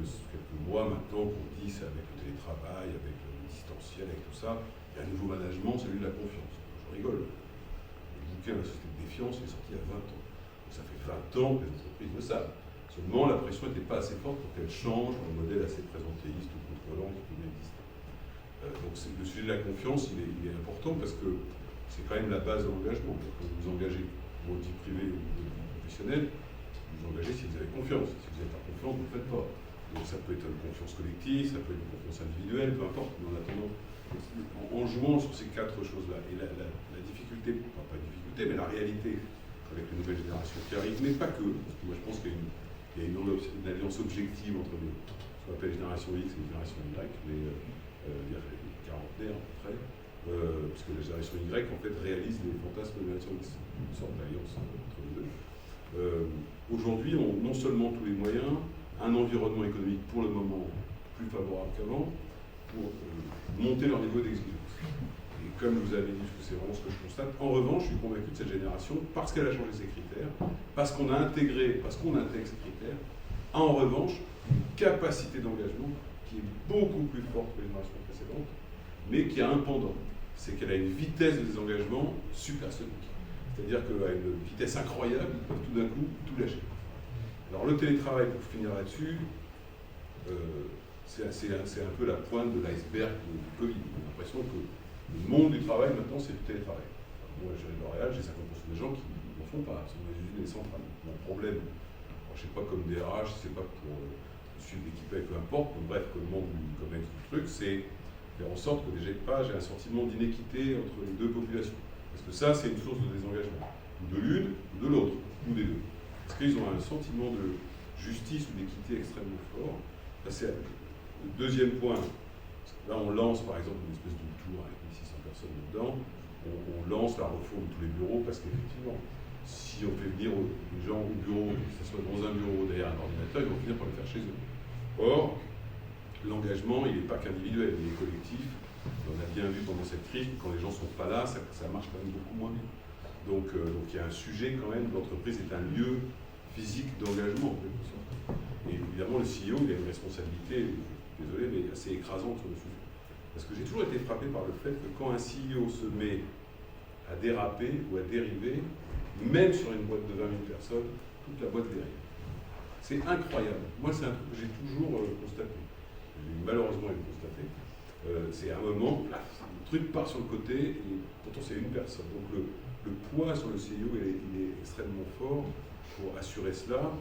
mois maintenant qu'on dit, c'est avec le télétravail, avec le distanciel, avec tout ça, il y a un nouveau management, celui de la confiance. Je rigole. Le bouquin La société de défiance est sorti il y a 20 ans. Donc ça fait 20 ans que les entreprises le savent. Seulement, la pression n'était pas assez forte pour qu'elle change un modèle assez présentéiste ou contrôlant qui pouvait exister. Donc le sujet de la confiance, il est important parce que c'est quand même la base de l'engagement. Quand vous vous engagez dans votre vie privée ou votre vie professionnelle, vous vous engagez si vous avez confiance. Si vous n'avez pas confiance, vous ne le faites pas. Donc ça peut être une confiance collective, ça peut être une confiance individuelle, peu importe. Mais en attendant, en jouant sur ces 4 choses-là, et la difficulté, enfin pas difficulté, mais la réalité avec les nouvelles générations qui arrivent, mais pas que, parce que moi je pense qu'il y a une alliance objective entre ce qu'on appelle génération X et génération Y, mais les quarantenaires à peu près, parce que la génération Y en fait réalise les fantasmes de la génération X, une sorte d'alliance entre les deux. Aujourd'hui, on non seulement tous les moyens, un environnement économique pour le moment plus favorable qu'avant, pour monter leur niveau d'exigence. Et comme vous avez dit, c'est vraiment ce que je constate, en revanche, je suis convaincu de cette génération, parce qu'elle a changé ses critères, parce qu'on intègre ces critères, a en revanche une capacité d'engagement qui est beaucoup plus forte que les générations précédentes, mais qui a un pendant. c'est qu'elle a une vitesse de désengagement supersonique. C'est-à-dire qu'à une vitesse incroyable, ils peuvent tout d'un coup tout lâcher. Alors le télétravail, pour finir là-dessus, c'est un peu la pointe de l'iceberg du Covid. On a l'impression que le monde du travail, maintenant, c'est du télétravail. Moi, j'ai L'Oréal, j'ai 50% des gens qui n'en font pas. Ce sont des usines et des centrales. Mon problème, alors, je ne sais pas comme DRH, je ne sais pas pour suivre l'équipe avec peu importe, mais bref, comme membre du COMEX du truc, c'est faire en sorte que déjà pas j'ai un sentiment d'inéquité entre les deux populations. Parce que ça, c'est une source de désengagement. Ou de l'une, ou de l'autre, ou des deux. Parce qu'ils ont un sentiment de justice ou d'équité extrêmement fort. Là, c'est le deuxième point. Là, on lance par exemple une espèce de tour avec 1600 personnes dedans. On lance la refonte de tous les bureaux parce qu'effectivement, si on fait venir les gens au bureau, que ce soit dans un bureau derrière un ordinateur, ils vont finir par le faire chez eux. Or, l'engagement, il n'est pas qu'individuel, il est collectif. On a bien vu pendant cette crise, quand les gens ne sont pas là, ça marche quand même beaucoup moins bien. Donc il y a un sujet quand même, l'entreprise est un lieu physique d'engagement en quelque sorte. Et évidemment, le CEO, il a une responsabilité, désolé, mais assez écrasante sur le sujet. Parce que j'ai toujours été frappé par le fait que quand un CEO se met à déraper ou à dériver, même sur une boîte de 20 000 personnes, toute la boîte dérive. C'est incroyable. Moi, c'est un truc que j'ai toujours constaté. J'ai malheureusement constaté. C'est un moment, là, le truc part sur le côté, et pourtant c'est une personne. Donc le poids sur le CEO, il est extrêmement fort pour assurer cela.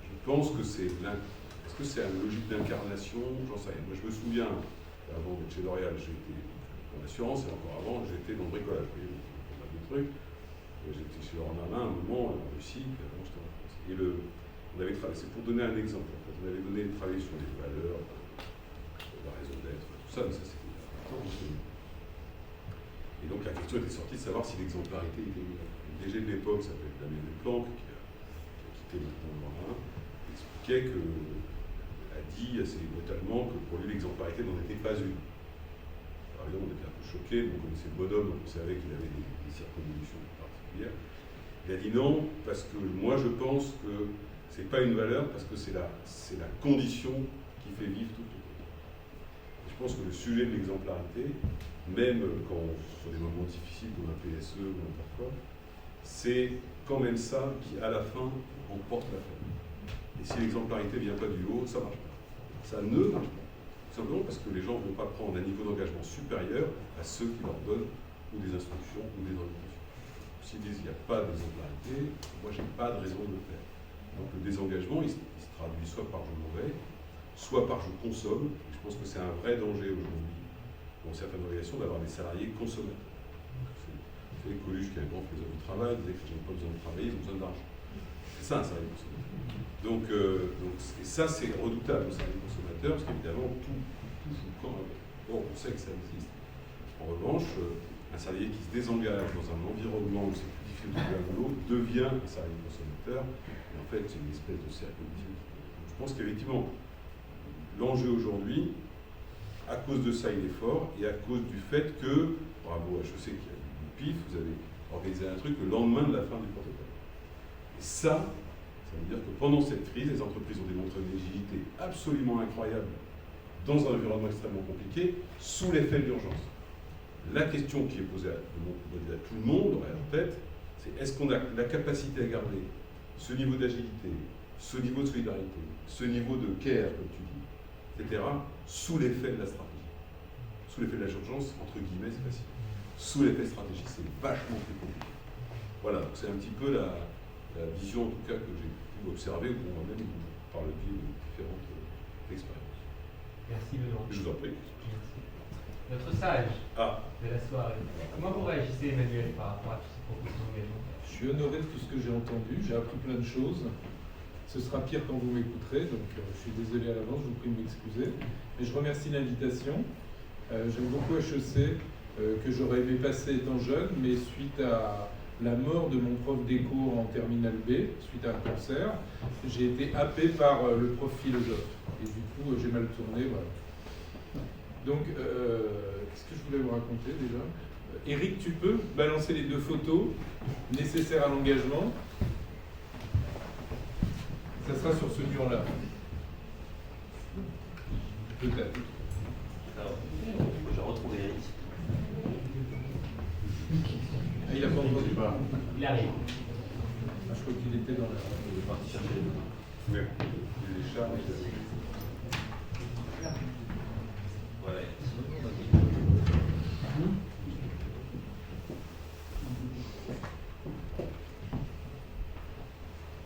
Je pense que est-ce que c'est une logique d'incarnation? J'en sais rien. Moi, je me souviens, avant d'être chez L'Oréal, j'étais en assurance, et encore avant, j'étais dans le bricolage. Vous voyez, on a des trucs. J'étais chez Laurent Merlin, un moment, en Russie, puis avant, j'étais en France. Et on avait travaillé, c'est pour donner un exemple, en fait. On avait travaillé sur les valeurs, la raison d'être, tout ça, mais ça, c'était important. Et donc, la question était sortie de savoir si l'exemplarité était mieux. Le DG de l'époque s'appelait Damien Desplanques, qui a quitté maintenant Merlin, expliquait a dit assez brutalement que pour lui l'exemplarité n'en était pas une. Par exemple, on était un peu choqués, on connaissait le bonhomme, donc on savait qu'il avait des circonvolutions particulières. Il a dit non, parce que moi je pense que c'est pas une valeur, parce que c'est la condition qui fait vivre toute l'autre. Je pense que le sujet de l'exemplarité, même sur des moments difficiles comme un PSE ou n'importe quoi, c'est quand même ça qui, à la fin, emporte la fin. Et si l'exemplarité ne vient pas du haut, ça ne marche pas. Ça ne marche pas. Tout simplement parce que les gens ne vont pas prendre un niveau d'engagement supérieur à ceux qui leur donnent ou des instructions ou des orientations. S'ils disent qu'il n'y a pas d'exemplarité, moi je n'ai pas de raison de le faire. Donc le désengagement, il se traduit soit par je m'en vais, soit par je consomme. Et je pense que c'est un vrai danger aujourd'hui dans certaines organisations d'avoir des salariés consommateurs. Vous savez, Coluche, qui est un grand philosophe du travail, disait que les gens n'ont pas besoin de travailler, ils ont besoin d'argent. C'est ça un salarié consommateur. Et ça, c'est redoutable, le salarié consommateur, parce qu'évidemment, tout joue quand même. Bon, on sait que ça existe. En revanche, un salarié qui se désengage dans un environnement où c'est plus difficile de trouver un boulot devient un salarié consommateur. Et en fait, c'est une espèce de cercle vicieux. Je pense qu'effectivement, l'enjeu aujourd'hui, à cause de ça, il est fort, et à cause du fait que, bravo HEC qui a du PIF, vous avez organisé un truc le lendemain de la fin du protocole. Et ça veut dire que pendant cette crise, les entreprises ont démontré une agilité absolument incroyable dans un environnement extrêmement compliqué, sous l'effet de l'urgence. La question qui est posée à tout le monde, en tête, c'est est-ce qu'on a la capacité à garder ce niveau d'agilité, ce niveau de solidarité, ce niveau de care, comme tu dis, etc., sous l'effet de la stratégie. Sous l'effet de l'urgence, entre guillemets, c'est facile. Sous l'effet stratégie, c'est vachement plus compliqué. Voilà, donc c'est un petit peu la vision, en tout cas, que j'ai pu observer, ou moi-même, par le biais de différentes expériences. Merci, Benoît. Je vous en prie. Merci. Notre sage de la soirée. Comment vous réagissez, Emmanuel, par rapport à toutes ces propositions d'engagement? Je suis honoré de tout ce que j'ai entendu, j'ai appris plein de choses. Ce sera pire quand vous m'écouterez, donc je suis désolé à l'avance, je vous prie de m'excuser. Mais je remercie l'invitation. J'aime beaucoup HEC, que j'aurais aimé passer étant jeune, mais suite à la mort de mon prof d'éco en terminale B, suite à un cancer, j'ai été happé par le prof philosophe. Et du coup, j'ai mal tourné, voilà. Donc, qu'est-ce que je voulais vous raconter déjà? Eric, tu peux balancer les 2 photos nécessaires à l'engagement? Ça sera sur ce mur-là. Peut-être. Alors, je retrouve Eric. Voilà. Il arrive. Ah, je crois qu'il était dans la... Il est parti chercher les Ouais. Les chats, Voilà.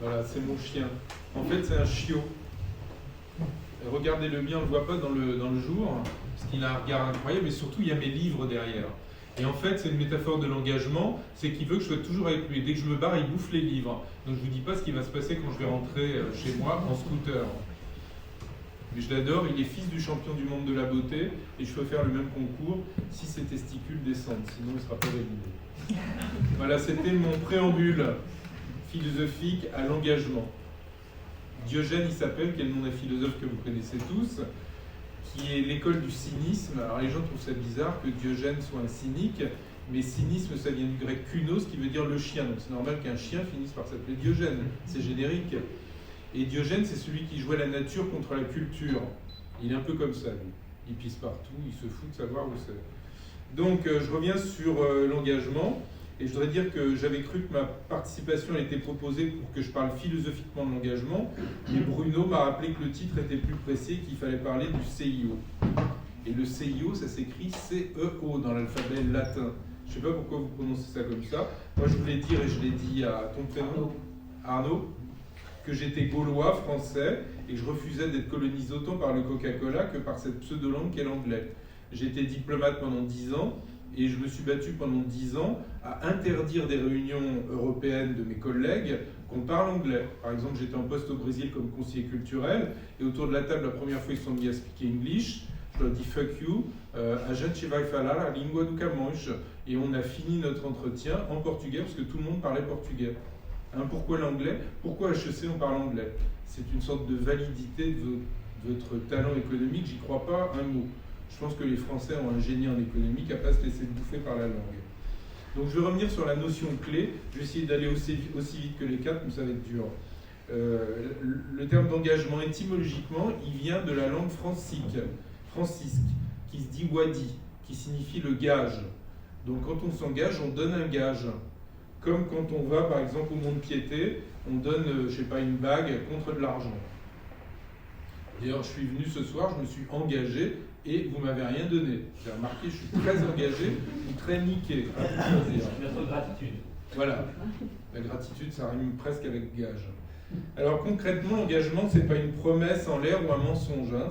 Voilà, c'est mon chien. En fait, c'est un chiot. Regardez-le bien, on ne le voit pas dans le jour, parce qu'il a un regard incroyable, et surtout, il y a mes livres derrière. Et en fait, c'est une métaphore de l'engagement, c'est qu'il veut que je sois toujours avec lui. Et dès que je me barre, il bouffe les livres. Donc je ne vous dis pas ce qui va se passer quand je vais rentrer chez moi en scooter. Mais je l'adore, il est fils du champion du monde de la beauté, et je peux faire le même concours si ses testicules descendent, sinon il ne sera pas validé. Voilà, c'était mon préambule philosophique à l'engagement. Diogène, il s'appelle, qui est le nom d'un philosophe que vous connaissez tous, qui est l'école du cynisme. Alors les gens trouvent ça bizarre que Diogène soit un cynique, mais cynisme, ça vient du grec kunos, qui veut dire le chien. Donc c'est normal qu'un chien finisse par s'appeler Diogène, c'est générique. Et Diogène, c'est celui qui jouait la nature contre la culture. Il est un peu comme ça, lui. Il pisse partout, il se fout de savoir où c'est. Donc je reviens sur l'engagement. Et je voudrais dire que j'avais cru que ma participation a été proposée pour que je parle philosophiquement de l'engagement, mais Bruno m'a rappelé que le titre était plus précis, qu'il fallait parler du CIO. Et le CIO, ça s'écrit C-E-O dans l'alphabet latin. Je ne sais pas pourquoi vous prononcez ça comme ça. Moi, je voulais dire, et je l'ai dit à ton prénom, Arnaud, que j'étais gaulois, français, et que je refusais d'être colonisé autant par le Coca-Cola que par cette pseudo-langue qu'est l'anglais. J'ai été diplomate pendant 10 ans, et je me suis battu pendant 10 ans à interdire des réunions européennes de mes collègues qu'on parle anglais. Par exemple, j'étais en poste au Brésil comme conseiller culturel, et autour de la table, la première fois, ils sont mis à speak English. Je leur ai dit fuck you, a gente vai falar a língua do Camões. Et on a fini notre entretien en portugais parce que tout le monde parlait portugais. Hein, pourquoi l'anglais? Pourquoi à HEC on parle anglais? C'est une sorte de validité de votre talent économique, j'y crois pas un mot. Je pense que les Français ont un génie en économie qui n'a pas à se laisser bouffer par la langue. Donc je vais revenir sur la notion clé. Je vais essayer d'aller aussi vite que les quatre, mais ça va être dur. Le terme d'engagement, étymologiquement, il vient de la langue francisque, qui se dit wadi, qui signifie le gage. Donc quand on s'engage, on donne un gage. Comme quand on va, par exemple, au mont-de-piété, on donne, je sais pas, une bague contre de l'argent. D'ailleurs, je suis venu ce soir, je me suis engagé et vous m'avez rien donné. J'ai remarqué, je suis très engagé ou très niqué. Notre gratitude. Voilà. La gratitude, ça rime presque avec gage. Alors concrètement, l'engagement, c'est pas une promesse en l'air ou un mensonge. Hein.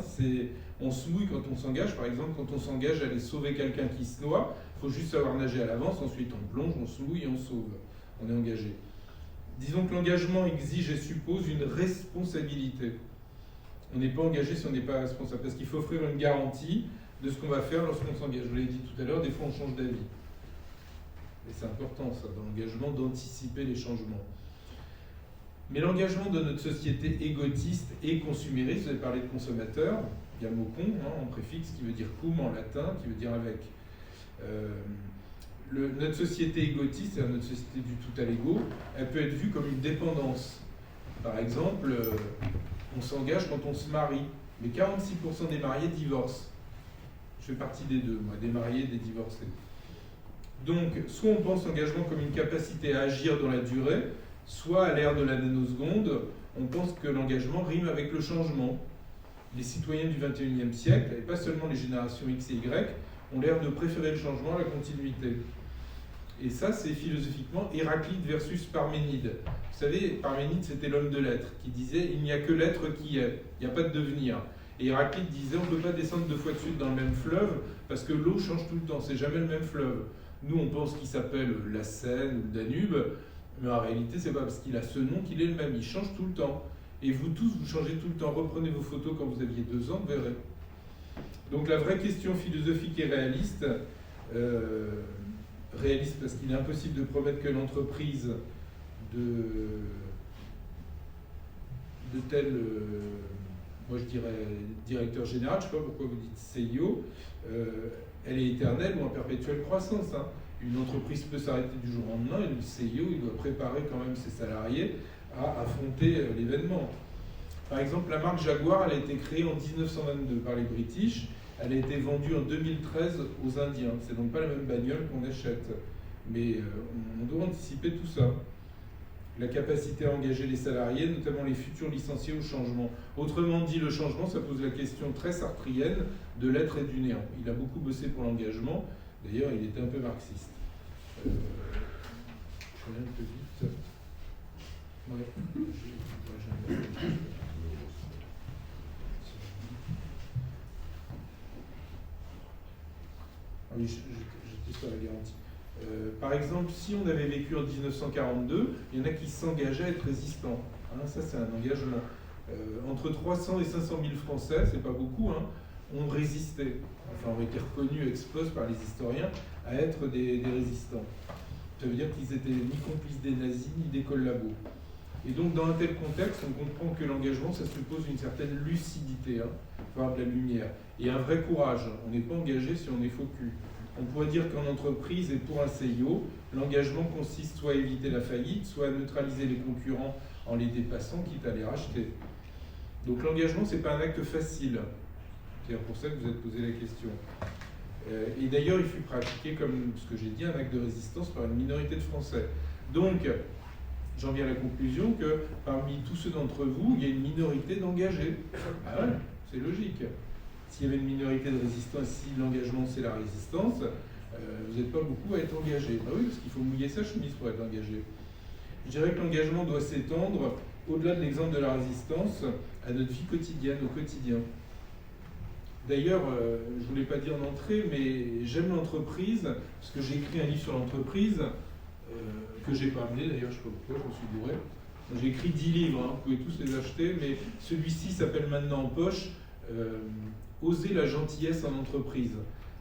On se mouille quand on s'engage. Par exemple, quand on s'engage à aller sauver quelqu'un qui se noie, il faut juste savoir nager à l'avance. Ensuite, on plonge, on se mouille et on sauve. On est engagé. Disons que l'engagement exige et suppose une responsabilité. On n'est pas engagé si on n'est pas responsable, parce qu'il faut offrir une garantie de ce qu'on va faire lorsqu'on s'engage. Je vous l'ai dit tout à l'heure, des fois on change d'avis. Et c'est important, ça, dans l'engagement, d'anticiper les changements. Mais l'engagement de notre société égotiste et consumériste, vous avez parlé de consommateur, il y a le mot con en préfixe qui veut dire cum en latin, qui veut dire avec. Notre société égotiste, c'est-à-dire notre société du tout à l'ego, elle peut être vue comme une dépendance. Par exemple, on s'engage quand on se marie, mais 46% des mariés divorcent. Je fais partie des deux, moi, des mariés et des divorcés. Donc, soit on pense l'engagement comme une capacité à agir dans la durée, soit à l'ère de la nanoseconde, on pense que l'engagement rime avec le changement. Les citoyens du XXIe siècle, et pas seulement les générations X et Y, ont l'air de préférer le changement à la continuité. Et ça, c'est philosophiquement Héraclite versus Parménide. Vous savez, Parménide, c'était l'homme de l'être, qui disait « il n'y a que l'être qui est, il n'y a pas de devenir ». Et Héraclite disait « on ne peut pas descendre 2 fois de suite dans le même fleuve, parce que l'eau change tout le temps, c'est jamais le même fleuve ». Nous, on pense qu'il s'appelle la Seine ou le Danube, mais en réalité, c'est pas parce qu'il a ce nom qu'il est le même, il change tout le temps. Et vous tous, vous changez tout le temps. Reprenez vos photos quand vous aviez 2 ans, vous verrez. Donc la vraie question philosophique et réaliste, réaliste parce qu'il est impossible de promettre que l'entreprise de tel, moi je dirais directeur général, je ne sais pas pourquoi vous dites CIO, elle est éternelle ou en perpétuelle croissance. Hein. Une entreprise peut s'arrêter du jour au lendemain et le CIO il doit préparer quand même ses salariés à affronter l'événement. Par exemple, la marque Jaguar, elle a été créée en 1922 par les British. Elle a été vendue en 2013 aux Indiens. C'est donc pas la même bagnole qu'on achète. mais on doit anticiper tout ça. La capacité à engager les salariés, notamment les futurs licenciés au changement. Autrement dit, le changement, ça pose la question très sartrienne de l'être et du néant. Il a beaucoup bossé pour l'engagement, d'ailleurs il était un peu marxiste. Je vais un peu vite. Ouais. Oui, j'étais sur la garantie. Par exemple, si on avait vécu en 1942, il y en a qui s'engageaient à être résistants. Hein, ça, c'est un engagement. Entre 300 et 500 000 Français, c'est pas beaucoup, hein, ont résisté. Enfin, ont été reconnus ex post par les historiens à être des résistants. Ça veut dire qu'ils étaient ni complices des nazis, ni des collabos. Et donc, dans un tel contexte, on comprend que l'engagement, ça suppose une certaine lucidité, hein, voire de la lumière, et un vrai courage. On n'est pas engagé si on est faux cul. On pourrait dire qu'en entreprise et pour un CIO, l'engagement consiste soit à éviter la faillite, soit à neutraliser les concurrents en les dépassant, quitte à les racheter. Donc l'engagement, ce n'est pas un acte facile. C'est pour ça que vous êtes posé la question. Et d'ailleurs, il fut pratiqué, comme ce que j'ai dit, un acte de résistance par une minorité de Français. Donc, j'en viens à la conclusion que parmi tous ceux d'entre vous, il y a une minorité d'engagés. Ah ouais, c'est logique. S'il y avait une minorité de résistants, si l'engagement c'est la résistance, vous n'êtes pas beaucoup à être engagé. Bah oui, parce qu'il faut mouiller sa chemise pour être engagé. Je dirais que l'engagement doit s'étendre, au-delà de l'exemple de la résistance, à notre vie quotidienne, au quotidien. D'ailleurs, je ne voulais pas dire en entrée, mais j'aime l'entreprise, parce que j'ai écrit un livre sur l'entreprise, que j'ai pas amené, d'ailleurs, je ne sais pas pourquoi, je me suis bourré. J'ai écrit 10 livres, hein, vous pouvez tous les acheter, mais celui-ci s'appelle maintenant en poche Oser la gentillesse en entreprise.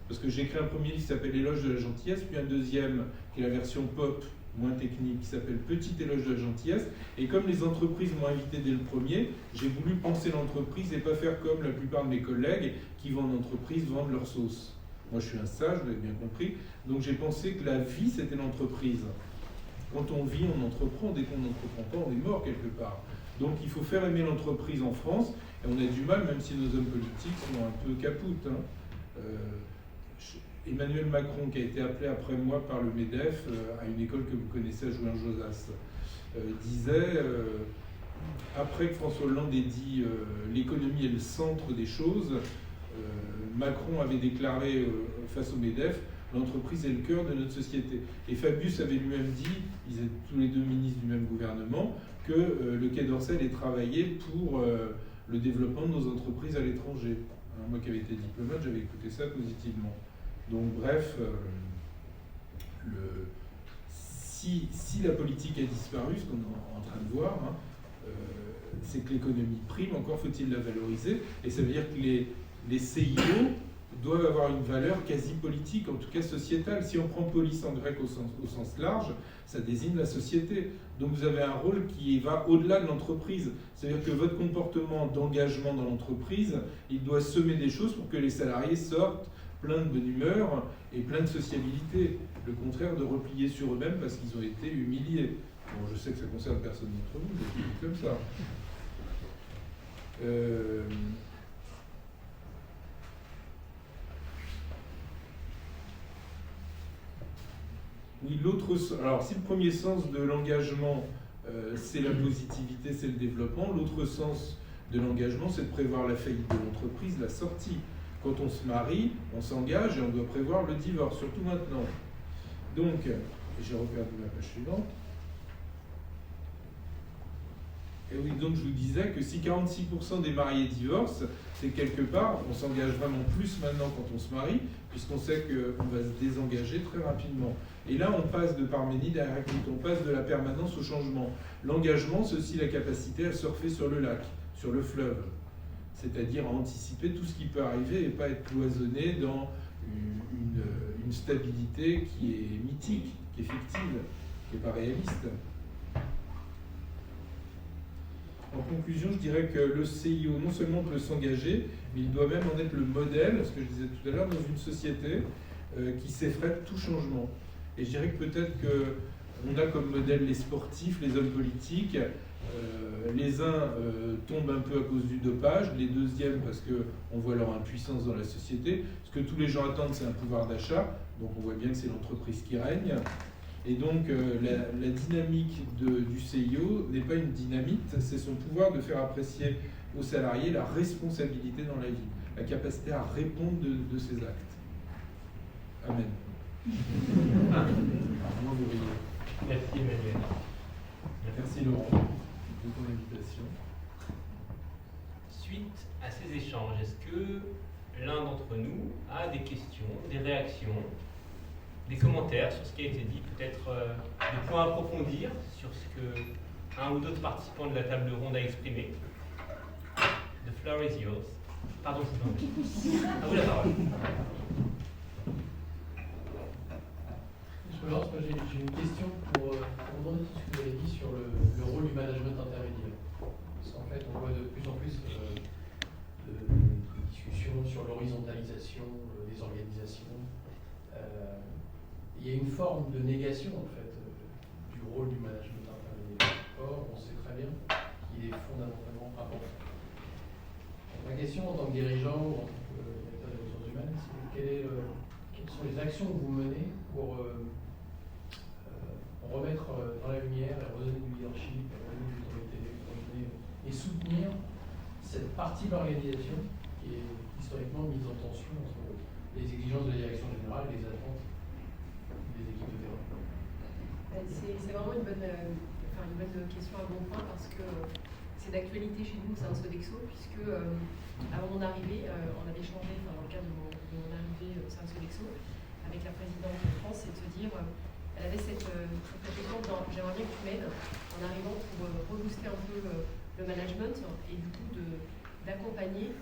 Parce que j'ai écrit un premier livre qui s'appelle Éloge de la gentillesse, puis un deuxième qui est la version pop, moins technique, qui s'appelle Petit éloge de la gentillesse. Et comme les entreprises m'ont invité dès le premier, j'ai voulu penser l'entreprise et pas faire comme la plupart de mes collègues qui vont en entreprise vendre leur sauce. Moi je suis un sage, vous l'avez bien compris, donc j'ai pensé que la vie c'était l'entreprise. Quand on vit, on entreprend, dès qu'on n'entreprend pas, on est mort quelque part. Donc il faut faire aimer l'entreprise en France, et on a du mal, même si nos hommes politiques sont un peu capoutes. Hein. Emmanuel Macron, qui a été appelé après moi par le MEDEF, à une école que vous connaissez à Jouin-Josas, disait, après que François Hollande ait dit l'économie est le centre des choses, Macron avait déclaré face au MEDEF, l'entreprise est le cœur de notre société. Et Fabius avait lui-même dit, ils étaient tous les deux ministres du même gouvernement, que le Quai d'Orsay allait travailler pour le développement de nos entreprises à l'étranger. Hein, moi qui avais été diplomate, j'avais écouté ça positivement. Donc bref, si la politique a disparu, ce qu'on est en train de voir, hein, c'est que l'économie prime, encore faut-il la valoriser, et ça veut dire que les CIO doivent avoir une valeur quasi politique, en tout cas sociétale. Si on prend police en grec au sens large, ça désigne la société. Donc vous avez un rôle qui va au-delà de l'entreprise. C'est-à-dire que votre comportement d'engagement dans l'entreprise, il doit semer des choses pour que les salariés sortent plein de bonne humeur et plein de sociabilité. Le contraire de replier sur eux-mêmes parce qu'ils ont été humiliés. Bon, je sais que ça ne concerne personne d'entre vous, mais c'est comme ça. Oui, alors si le premier sens de l'engagement, c'est la positivité, c'est le développement, l'autre sens de l'engagement, c'est de prévoir la faillite de l'entreprise, la sortie. Quand on se marie, on s'engage et on doit prévoir le divorce, surtout maintenant. Donc, j'ai reperdu la page suivante. Et oui, donc je vous disais que si 46% des mariés divorcent, c'est quelque part, on s'engage vraiment plus maintenant quand on se marie, puisqu'on sait qu'on va se désengager très rapidement. Et là, on passe de Parménide à Héraclite, on passe de la permanence au changement. L'engagement, c'est aussi la capacité à surfer sur le lac, sur le fleuve, c'est-à-dire à anticiper tout ce qui peut arriver et pas être cloisonné dans une stabilité qui est mythique, qui est fictive, qui n'est pas réaliste. En conclusion, je dirais que le CIO non seulement peut s'engager, mais il doit même en être le modèle, ce que je disais tout à l'heure, dans une société qui s'effraie de tout changement. Et je dirais que peut-être qu'on a comme modèle les sportifs, les hommes politiques. Les uns tombent un peu à cause du dopage, les deuxièmes parce qu'on voit leur impuissance dans la société. Ce que tous les gens attendent, c'est un pouvoir d'achat. Donc on voit bien que c'est l'entreprise qui règne. Et donc la dynamique du CIO n'est pas une dynamite, c'est son pouvoir de faire apprécier aux salariés la responsabilité dans la vie, la capacité à répondre de ses actes. Amen. Moi, vous riez. Merci Emmanuel. Merci Laurent de ton invitation. Suite à ces échanges, est-ce que l'un d'entre nous a des questions, des réactions, des commentaires sur ce qui a été dit, peut-être des points à approfondir sur ce que un ou d'autres participants de la table ronde a exprimé? The floor is yours. Pardon, c'est bon. À vous la parole. Je me lance, moi j'ai une question pour rebondir sur ce que vous avez dit sur le rôle du management intermédiaire. Parce qu'en fait, on voit de plus en plus de discussions sur l'horizontalisation des organisations. Il y a une forme de négation en fait du rôle du management intermédiaire. Or, on sait très bien qu'il est fondamentalement important. Donc, ma question en tant que dirigeant ou en tant que directeur des ressources humaines, c'est quelles sont les actions que vous menez pour remettre dans la lumière et redonner du leadership, redonner de l'autorité, et soutenir cette partie de l'organisation qui est historiquement mise en tension entre les exigences de la direction générale et les attentes des équipes de terrain. C'est vraiment une bonne question à bon point parce que c'est d'actualité chez nous au sein de Sodexo, puisque avant mon arrivée, on avait changé, dans le cadre de mon arrivée au sein de Sodexo, avec la présidente de France, c'est de se dire, elle avait cette réflexion dans j'aimerais bien que tu m'aides en arrivant pour rebooster un peu le management et du coup d'accompagner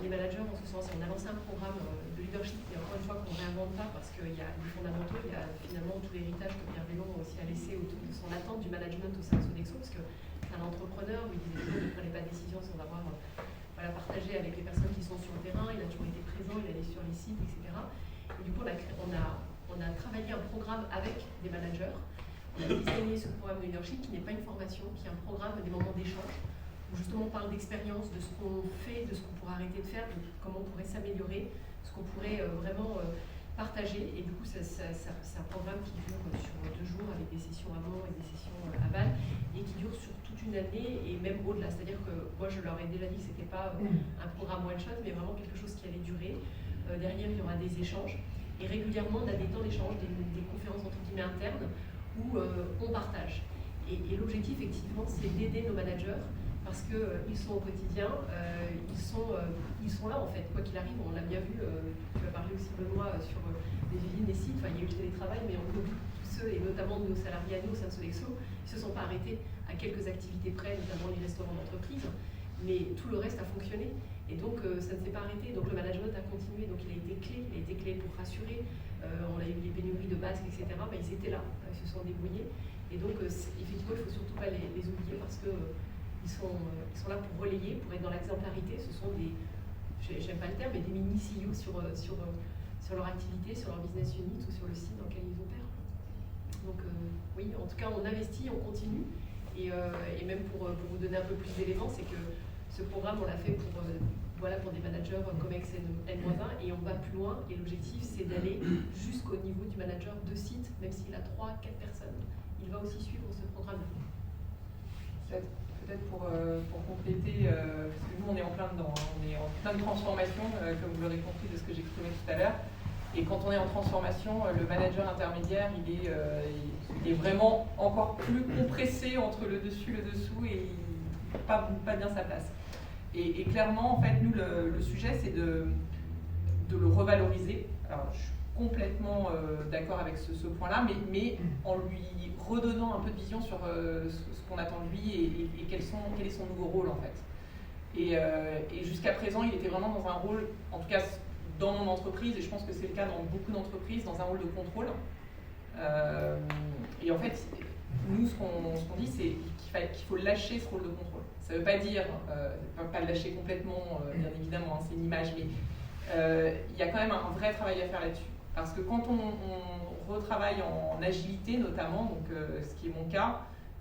les managers en ce sens. On a lancé un programme de leadership, et encore une fois qu'on ne réinvente pas parce qu'il y a des fondamentaux, il y a finalement tout l'héritage que Pierre Vellon aussi a laissé autour de son attente du management au sein de Sodexo, parce que c'est un entrepreneur où il disait toujours ne prenez pas de décision sans avoir partagé avec les personnes qui sont sur le terrain, il a toujours été présent, il allait sur les sites, etc. Et du coup, on a travaillé un programme avec des managers. On a designé ce programme de leadership qui n'est pas une formation, qui est un programme des moments d'échange, où justement on parle d'expérience, de ce qu'on fait, de ce qu'on pourrait arrêter de faire, de comment on pourrait s'améliorer, ce qu'on pourrait vraiment partager. Et du coup, c'est un programme qui dure sur 2 jours avec des sessions avant et des sessions aval, et qui dure sur toute une année et même au-delà. C'est-à-dire que moi, je leur ai déjà dit que ce n'était pas un programme one-shot, mais vraiment quelque chose qui allait durer. Derrière, il y aura des échanges. Et régulièrement, on a des temps d'échange, des conférences entre guillemets internes où on partage. Et l'objectif, effectivement, c'est d'aider nos managers parce qu'ils sont au quotidien, ils sont là en fait, quoi qu'il arrive. On l'a bien vu, tu as parlé aussi Benoît sur les usines, les sites, il y a eu le télétravail, mais on oublie tous ceux, et notamment nos salariés à nous au sein de Sodexo, ils ne se sont pas arrêtés à quelques activités près, notamment les restaurants d'entreprise, mais tout le reste a fonctionné. Et donc, ça ne s'est pas arrêté. Donc, le management a continué. Donc, il a été clé pour rassurer. On a eu les pénuries de masques, etc. Ben, ils étaient là. Ils se sont débrouillés. Et donc, effectivement, il ne faut surtout pas les oublier parce qu'ils sont là pour relayer, pour être dans l'exemplarité. Ce sont des, j'aime pas le terme, mais des mini-CEO sur leur activité, sur leur business unit ou sur le site dans lequel ils opèrent. Donc, oui, en tout cas, on investit, on continue. Et même pour vous donner un peu plus d'éléments, c'est que ce programme, on l'a fait pour des managers comme N-1 et on va plus loin. Et l'objectif, c'est d'aller jusqu'au niveau du manager de site, même s'il a 3-4 personnes. Il va aussi suivre ce programme. Peut-être pour compléter, parce que nous, on est en plein dedans, on est en plein de transformation, comme vous l'aurez compris de ce que j'exprimais tout à l'heure. Et quand on est en transformation, le manager intermédiaire, il est vraiment encore plus compressé entre le dessus et le dessous et pas bien sa place. Et clairement, en fait, nous, le sujet, c'est de le revaloriser. Alors, je suis complètement d'accord avec ce point-là, mais en lui redonnant un peu de vision sur ce qu'on attend de lui et quel est son nouveau rôle, en fait. Et jusqu'à présent, il était vraiment dans un rôle, en tout cas dans mon entreprise, et je pense que c'est le cas dans beaucoup d'entreprises, dans un rôle de contrôle. Et en fait, nous, ce qu'on dit, c'est qu'il faut lâcher ce rôle de contrôle. Ça ne veut pas dire, pas le lâcher complètement, bien évidemment, hein, c'est une image, mais il y a quand même un vrai travail à faire là-dessus. Parce que quand on retravaille en agilité, notamment, donc ce qui est mon cas,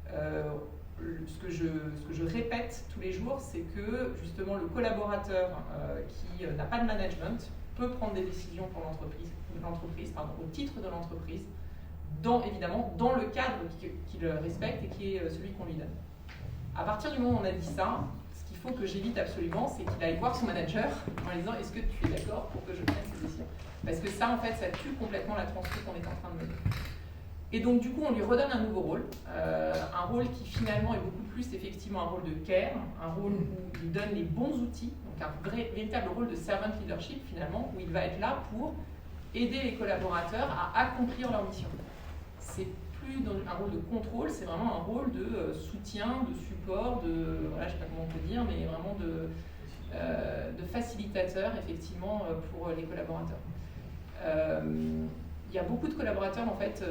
ce que je répète tous les jours, c'est que justement le collaborateur qui n'a pas de management peut prendre des décisions pour l'entreprise au titre de l'entreprise, évidemment, dans le cadre qu'il respecte et qui est celui qu'on lui donne. À partir du moment où on a dit ça, ce qu'il faut que j'évite absolument, c'est qu'il aille voir son manager en lui disant « Est-ce que tu es d'accord pour que je prenne cette décision ?» Parce que ça, en fait, ça tue complètement la transfo qu'on est en train de mener. Et donc, du coup, on lui redonne un nouveau rôle, un rôle qui finalement est beaucoup plus effectivement un rôle de care, un rôle où il donne les bons outils, donc un véritable rôle de servant leadership finalement, où il va être là pour aider les collaborateurs à accomplir leur mission. C'est plus dans un rôle de contrôle, c'est vraiment un rôle de soutien, de support, voilà, je ne sais pas comment on peut dire, mais vraiment de facilitateur effectivement pour les collaborateurs. Il y a beaucoup de collaborateurs en fait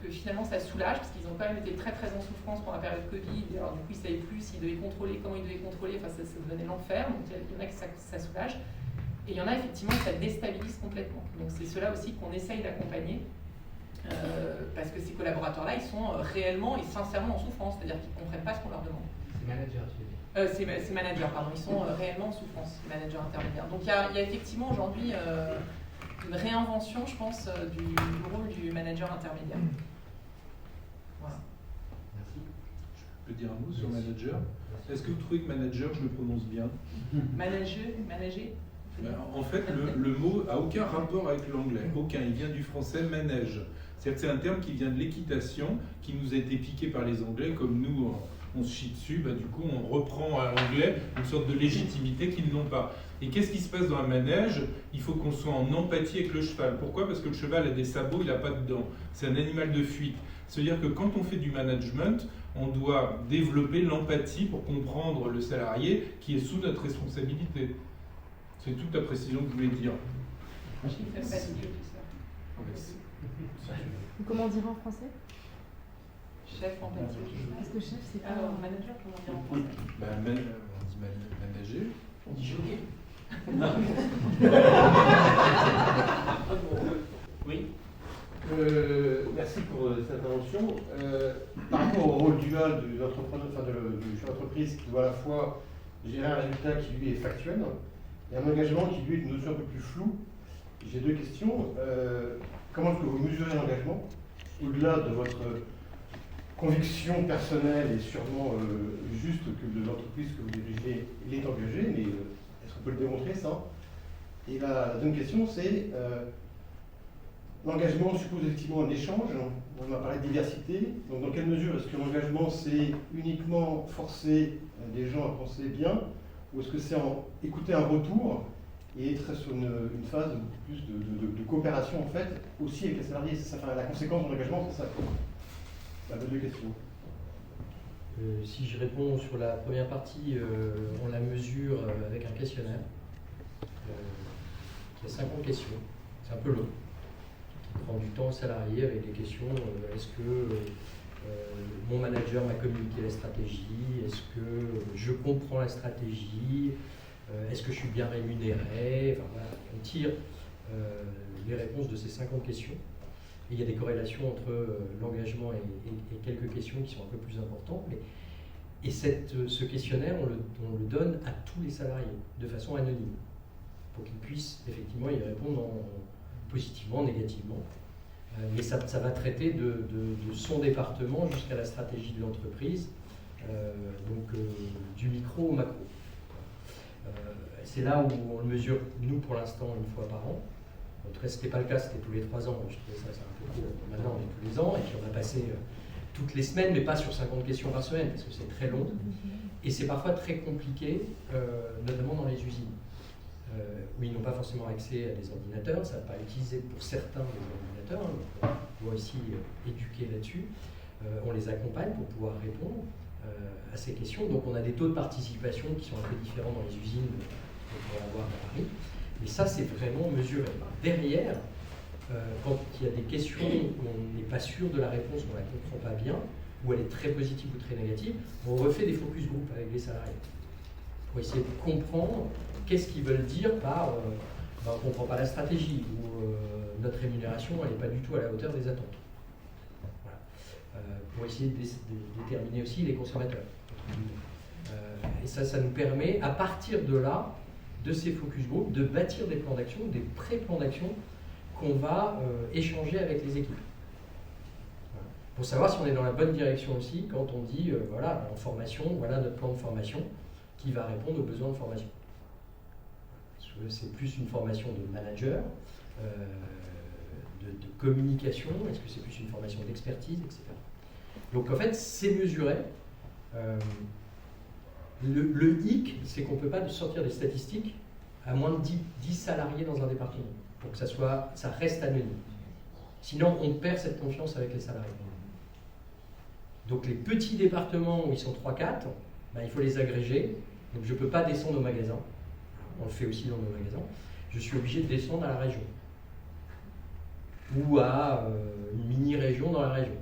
que finalement ça soulage parce qu'ils ont quand même été très très en souffrance pendant la période Covid. Et alors du coup ils ne savaient plus s'ils devaient contrôler, comment ils devaient contrôler, enfin ça devenait l'enfer. Donc il y en a que ça soulage. Et il y en a effectivement que ça déstabilise complètement. Donc c'est cela aussi qu'on essaye d'accompagner parce que ces collaborateurs-là ils sont réellement et sincèrement en souffrance, c'est-à-dire qu'ils ne comprennent pas ce qu'on leur demande. C'est manager, tu veux dire. Ces managers, pardon, ils sont réellement en souffrance, les managers intermédiaires. Donc il y a effectivement aujourd'hui une réinvention, je pense, du rôle du manager intermédiaire. Voilà. Merci. Je peux dire un mot sur manager. Est-ce que vous trouvez que manager, je le prononce bien? Manager. En fait, le mot n'a aucun rapport avec l'anglais. Aucun. Il vient du français manège. C'est-à-dire que c'est un terme qui vient de l'équitation, qui nous a été piqué par les Anglais, comme nous, on se chie dessus, du coup, on reprend à l'anglais une sorte de légitimité qu'ils n'ont pas. Et qu'est-ce qui se passe dans un manège? Il faut qu'on soit en empathie avec le cheval. Pourquoi? Parce que le cheval a des sabots, il n'a pas de dents. C'est un animal de fuite. C'est-à-dire que quand on fait du management, on doit développer l'empathie pour comprendre le salarié qui est sous notre responsabilité. C'est toute la précision que je voulais dire. Comment on dirait en français? Chef empathie. Parce que chef, c'est pas... Alors, manager, comment dire en français? On dit manager. On dit choqué. Oui. Merci pour cette intervention. Par rapport au rôle dual de l'entrepreneur, du chef d'entreprise qui doit à la fois gérer un résultat qui lui est factuel et un engagement qui lui est une notion un peu plus floue, j'ai deux questions. Comment est-ce que vous mesurez l'engagement au-delà de votre conviction personnelle et sûrement juste que de l'entreprise que vous dirigez il est engagé, mais est-ce qu'on peut le démontrer ça? Et la deuxième question, c'est l'engagement suppose effectivement un échange. On a parlé de diversité. Donc dans quelle mesure est-ce que l'engagement c'est uniquement forcer les gens à penser bien, ou est-ce que c'est écouter un retour et être sur une phase beaucoup plus de coopération en fait, aussi avec les salariés? C'est ça, enfin, la conséquence de l'engagement, c'est ça. C'est la deux questions. Si je réponds sur la première partie, on la mesure avec un questionnaire qui a 50 questions. C'est un peu long, qui prend du temps aux salariés avec des questions. Est-ce que mon manager m'a communiqué la stratégie? Est-ce que je comprends la stratégie? Est-ce que je suis bien rémunéré? Enfin, voilà, on tire les réponses de ces 50 questions. Et il y a des corrélations entre l'engagement et quelques questions qui sont un peu plus importantes. Et ce questionnaire, on le donne à tous les salariés de façon anonyme pour qu'ils puissent effectivement y répondre positivement, négativement. Mais ça va traiter de son département jusqu'à la stratégie de l'entreprise, donc du micro au macro. C'est là où on le mesure, nous, pour l'instant, une fois par an. En tout cas, ce n'était pas le cas, c'était tous les 3 ans. Je trouvais ça un peu court. Maintenant, on est tous les ans, et puis on a passé toutes les semaines, mais pas sur 50 questions par semaine, parce que c'est très long. Et c'est parfois très compliqué, notamment dans les usines, où ils n'ont pas forcément accès à des ordinateurs. Ça ne va pas utiliser pour certains des ordinateurs. Hein, donc on doit aussi éduquer là-dessus. On les accompagne pour pouvoir répondre à ces questions. Donc on a des taux de participation qui sont un peu différents dans les usines qu'on pourrait avoir à Paris. Et ça, c'est vraiment mesuré. Derrière, quand il y a des questions où on n'est pas sûr de la réponse, on ne la comprend pas bien, où elle est très positive ou très négative, on refait des focus group avec les salariés pour essayer de comprendre qu'est-ce qu'ils veulent dire par on ne comprend pas la stratégie ou notre rémunération elle n'est pas du tout à la hauteur des attentes. Voilà. Pour essayer de déterminer aussi les consommateurs. Et ça nous permet, à partir de là, de ces focus group, de bâtir des plans d'action, des pré-plans d'action qu'on va échanger avec les équipes. pour savoir si on est dans la bonne direction aussi quand on dit, voilà, en formation, voilà notre plan de formation qui va répondre aux besoins de formation. C'est plus une formation de manager, de communication, est-ce que c'est plus une formation d'expertise, etc. Donc en fait, c'est mesuré. Le hic, c'est qu'on ne peut pas sortir des statistiques à moins de 10 salariés dans un département, pour que ça reste anonyme. Sinon, on perd cette confiance avec les salariés. Donc les petits départements où ils sont 3-4, il faut les agréger. Donc je ne peux pas descendre au magasin. On le fait aussi dans nos magasins. Je suis obligé de descendre à la région. Ou à une mini-région dans la région.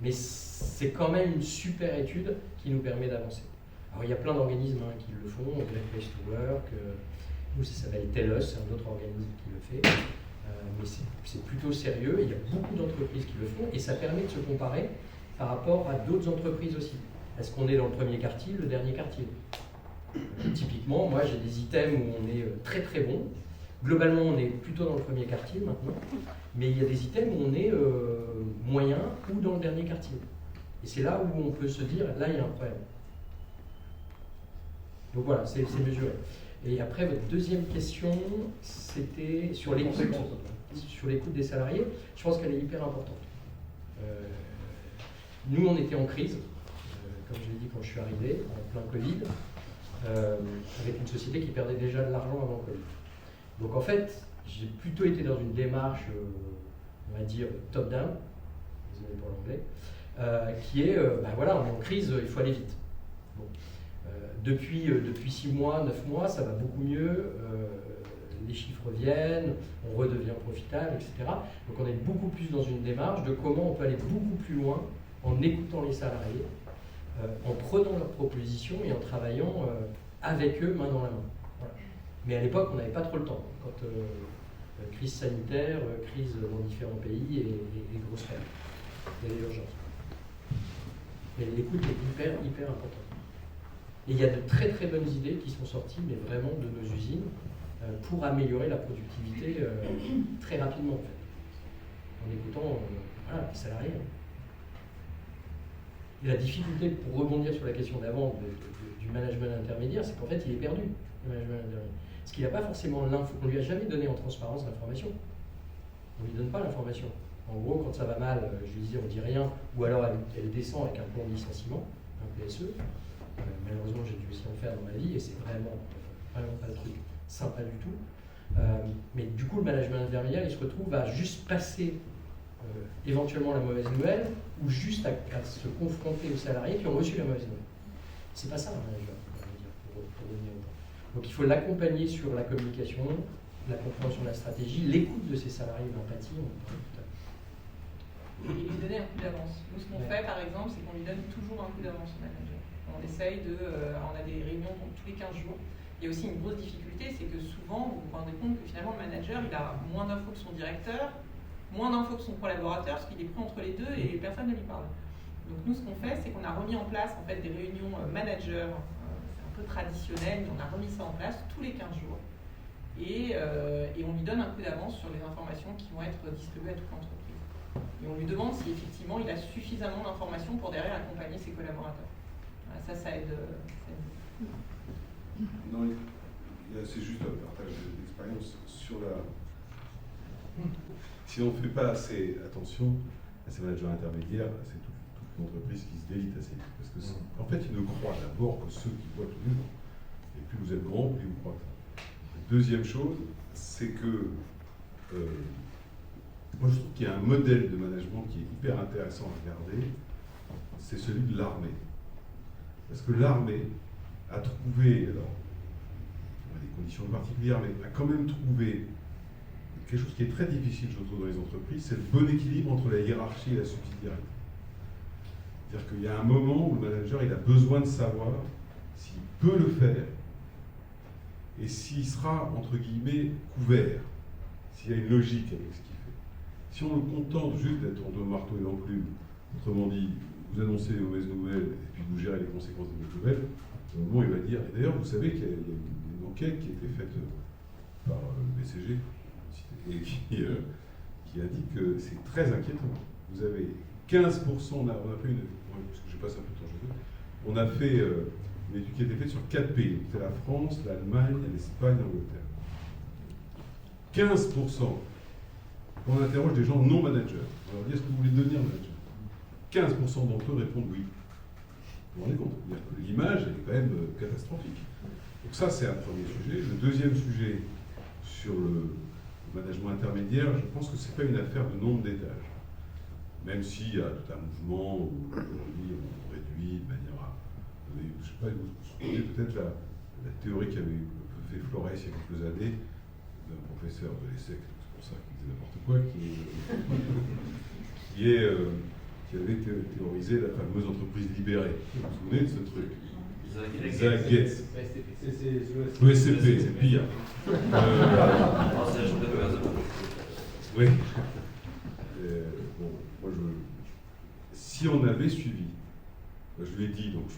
Mais c'est quand même une super étude qui nous permet d'avancer. Alors il y a plein d'organismes qui le font, Great Place to Work, nous ça s'appelle TELUS, c'est un autre organisme qui le fait. Mais c'est plutôt sérieux, il y a beaucoup d'entreprises qui le font et ça permet de se comparer par rapport à d'autres entreprises aussi. Est-ce qu'on est dans le premier quartile, le dernier quartile? Typiquement, moi j'ai des items où on est très très bon. Globalement, on est plutôt dans le premier quartile maintenant, mais il y a des items où on est moyen ou dans le dernier quartile. Et c'est là où on peut se dire, là il y a un problème. Donc voilà, c'est mesuré. Et après, votre deuxième question, c'était sur l'écoute des salariés. Je pense qu'elle est hyper importante. Nous, on était en crise, comme je l'ai dit quand je suis arrivé, en plein Covid, avec une société qui perdait déjà de l'argent avant le Covid. Donc en fait, j'ai plutôt été dans une démarche, on va dire, top-down, désolé pour l'anglais, qui est, voilà, on est en crise, il faut aller vite. Bon. Depuis 6 mois, 9 mois, ça va beaucoup mieux, les chiffres viennent, on redevient profitable, etc. Donc on est beaucoup plus dans une démarche de comment on peut aller beaucoup plus loin en écoutant les salariés, en prenant leurs propositions et en travaillant avec eux main dans la main. Voilà. Mais à l'époque, on n'avait pas trop le temps, quand crise sanitaire, crise dans différents pays et grosse perte. Il y avait l'urgence. Mais l'écoute est hyper importante. Et il y a de très très bonnes idées qui sont sorties, mais vraiment de nos usines, pour améliorer la productivité très rapidement, en fait. En écoutant les salariés. Et la difficulté, pour rebondir sur la question d'avant du management intermédiaire, c'est qu'en fait, il est perdu, le management intermédiaire. Parce qu'il n'a pas forcément l'info, on ne lui a jamais donné en transparence l'information. On ne lui donne pas l'information. En gros, quand ça va mal, je lui disais, on ne dit rien, ou alors elle descend avec un plan de licenciement, un PSE. Malheureusement, j'ai dû aussi en faire dans ma vie, et c'est vraiment pas le truc sympa du tout. Mais du coup, le management intermédiaire, il se retrouve à juste passer éventuellement la mauvaise nouvelle, ou juste à se confronter aux salariés qui ont reçu la mauvaise nouvelle. C'est pas ça un manager, pour revenir au point. Donc il faut l'accompagner sur la communication, la compréhension de la stratégie, l'écoute de ses salariés, l'empathie, on en parlait tout à l'heure. Et lui donner un coup d'avance. Nous, ce qu'on fait, par exemple, c'est qu'on lui donne toujours un coup d'avance au manager. On essaye on a des réunions tous les 15 jours. Il y a aussi une grosse difficulté, c'est que souvent, vous vous rendez compte que finalement, le manager, il a moins d'infos que son directeur, moins d'infos que son collaborateur, parce qu'il est pris entre les deux et personne ne lui parle. Donc nous, ce qu'on fait, c'est qu'on a remis en place en fait, des réunions managers, c'est un peu traditionnel, mais on a remis ça en place tous les 15 jours. Et on lui donne un coup d'avance sur les informations qui vont être distribuées à toute l'entreprise. Et on lui demande si effectivement il a suffisamment d'informations pour derrière accompagner ses collaborateurs. Voilà, ça aide. Non, c'est juste un partage d'expérience sur la... Si on ne fait pas assez attention à ces managers intermédiaires, c'est toute une entreprise qui se délite assez vite. Parce que en fait, ils ne croient d'abord que ceux qui voient tous les jours. Et plus vous êtes grand, plus vous croient ça. La deuxième chose, c'est que moi je trouve qu'il y a un modèle de management qui est hyper intéressant à regarder, c'est celui de l'armée. Parce que l'armée a trouvé, alors, on a des conditions particulières, mais a quand même trouvé quelque chose qui est très difficile, je trouve, dans les entreprises, c'est le bon équilibre entre la hiérarchie et la subsidiarité. C'est-à-dire qu'il y a un moment où le manager il a besoin de savoir s'il peut le faire et s'il sera, entre guillemets, couvert, s'il y a une logique avec ce qu'il fait. Si on le contente juste d'être entre le marteau et l'enclume, autrement dit, vous annoncez les mauvaises nouvelles et puis vous gérez les conséquences des mauvaises nouvelles, au moment où il va dire, et d'ailleurs vous savez qu'il y a une enquête qui a été faite par le BCG et qui indique que c'est très inquiétant. Vous avez 15%, on a fait parce que je passe un peu de temps chez eux, on a fait une étude qui a été faite sur 4 pays. C'était la France, l'Allemagne, l'Espagne, l'Angleterre. 15%. On interroge des gens non managers. On leur dit, est-ce que vous voulez devenir manager? 15% d'entre eux répondent oui. Vous vous rendez compte? L'image est quand même catastrophique. Donc ça, c'est un premier sujet. Le deuxième sujet, sur le management intermédiaire, je pense que ce n'est pas une affaire de nombre d'étages. Même s'il y a tout un mouvement où aujourd'hui on réduit de manière à... Je ne sais pas, vous vous souvenez peut-être la théorie qui avait fait Flores il y a quelques années, d'un professeur de l'ESSEC, c'est pour ça qu'il disait n'importe quoi, qui avait théorisé la fameuse entreprise libérée. Vous vous souvenez de ce truc? Isaac Getz. L'ESCP, c'est pire. Oui. Bon, moi, si on avait suivi, je l'ai dit, donc je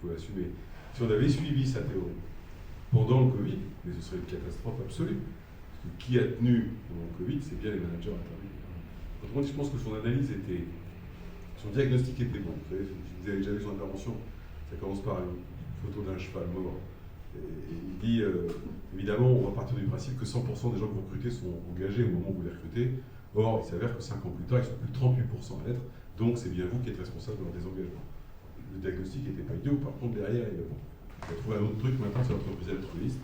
peux assumer, si on avait suivi sa théorie pendant le Covid, mais ce serait une catastrophe absolue. Parce que qui a tenu pendant le Covid, c'est bien les managers intermédiaires. Autrement dit, je pense que son analyse était, son diagnostic était bon. Vous savez, si vous avez déjà vu son intervention, ça commence par une photo d'un cheval mort. Et il dit, évidemment, on va partir du principe que 100% des gens que vous recrutez sont engagés au moment où vous les recrutez. Or, il s'avère que 5 ans plus tard, ils sont plus de 38% à l'être. Donc, c'est bien vous qui êtes responsable de leur désengagement. Le diagnostic n'était pas idiot. Par contre, derrière, il a trouvé un autre truc. Maintenant, c'est l'entreprise altruiste.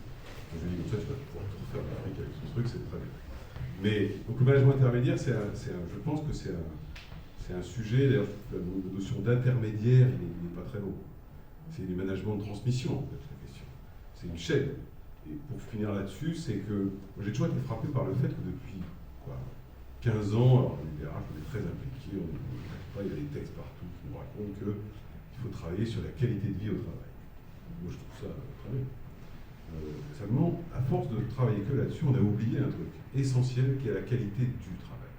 Je lui dis comme ça, tu vas pouvoir te refaire l'Afrique avec ce truc, c'est très bien. Mais donc, le management intermédiaire, je pense que c'est un sujet. D'ailleurs, la notion d'intermédiaire, il n'est pas très long. C'est du management de transmission, en fait, la question. C'est une chaîne. Et pour finir là-dessus, c'est que j'ai toujours été frappé par le fait que depuis 15 ans, alors les DRH, on est très impliqués, il y a des textes partout qui nous racontent qu'il faut travailler sur la qualité de vie au travail. Moi, je trouve ça très bien. Seulement, à force de travailler que là-dessus, on a oublié un truc essentiel qui est la qualité du travail.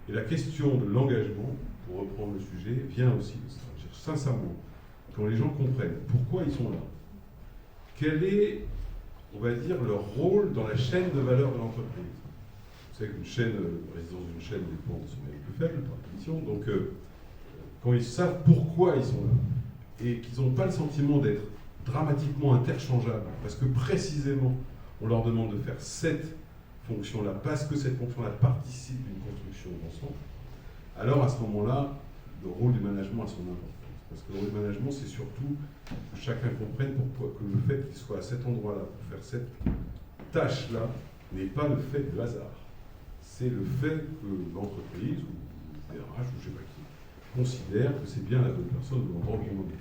Et la question de l'engagement, pour reprendre le sujet, vient aussi de ça. Sincèrement, quand les gens comprennent pourquoi ils sont là, quel est, on va dire, leur rôle dans la chaîne de valeur de l'entreprise. Vous savez qu'une chaîne, la résistance d'une chaîne dépend de son maillon plus faible, par définition. Donc, quand ils savent pourquoi ils sont là, et qu'ils n'ont pas le sentiment d'être dramatiquement interchangeables, parce que précisément, on leur demande de faire cette fonction-là, parce que cette fonction-là participe d'une construction d'ensemble, alors à ce moment-là, le rôle du management a son importance. Parce que le rôle du management, c'est surtout que chacun comprenne pourquoi, que le fait qu'il soit à cet endroit-là pour faire cette tâche-là n'est pas le fait de hasard. C'est le fait que l'entreprise, ou le DRH, ou je ne sais pas qui, considère que c'est bien la bonne personne de l'endroit où il est.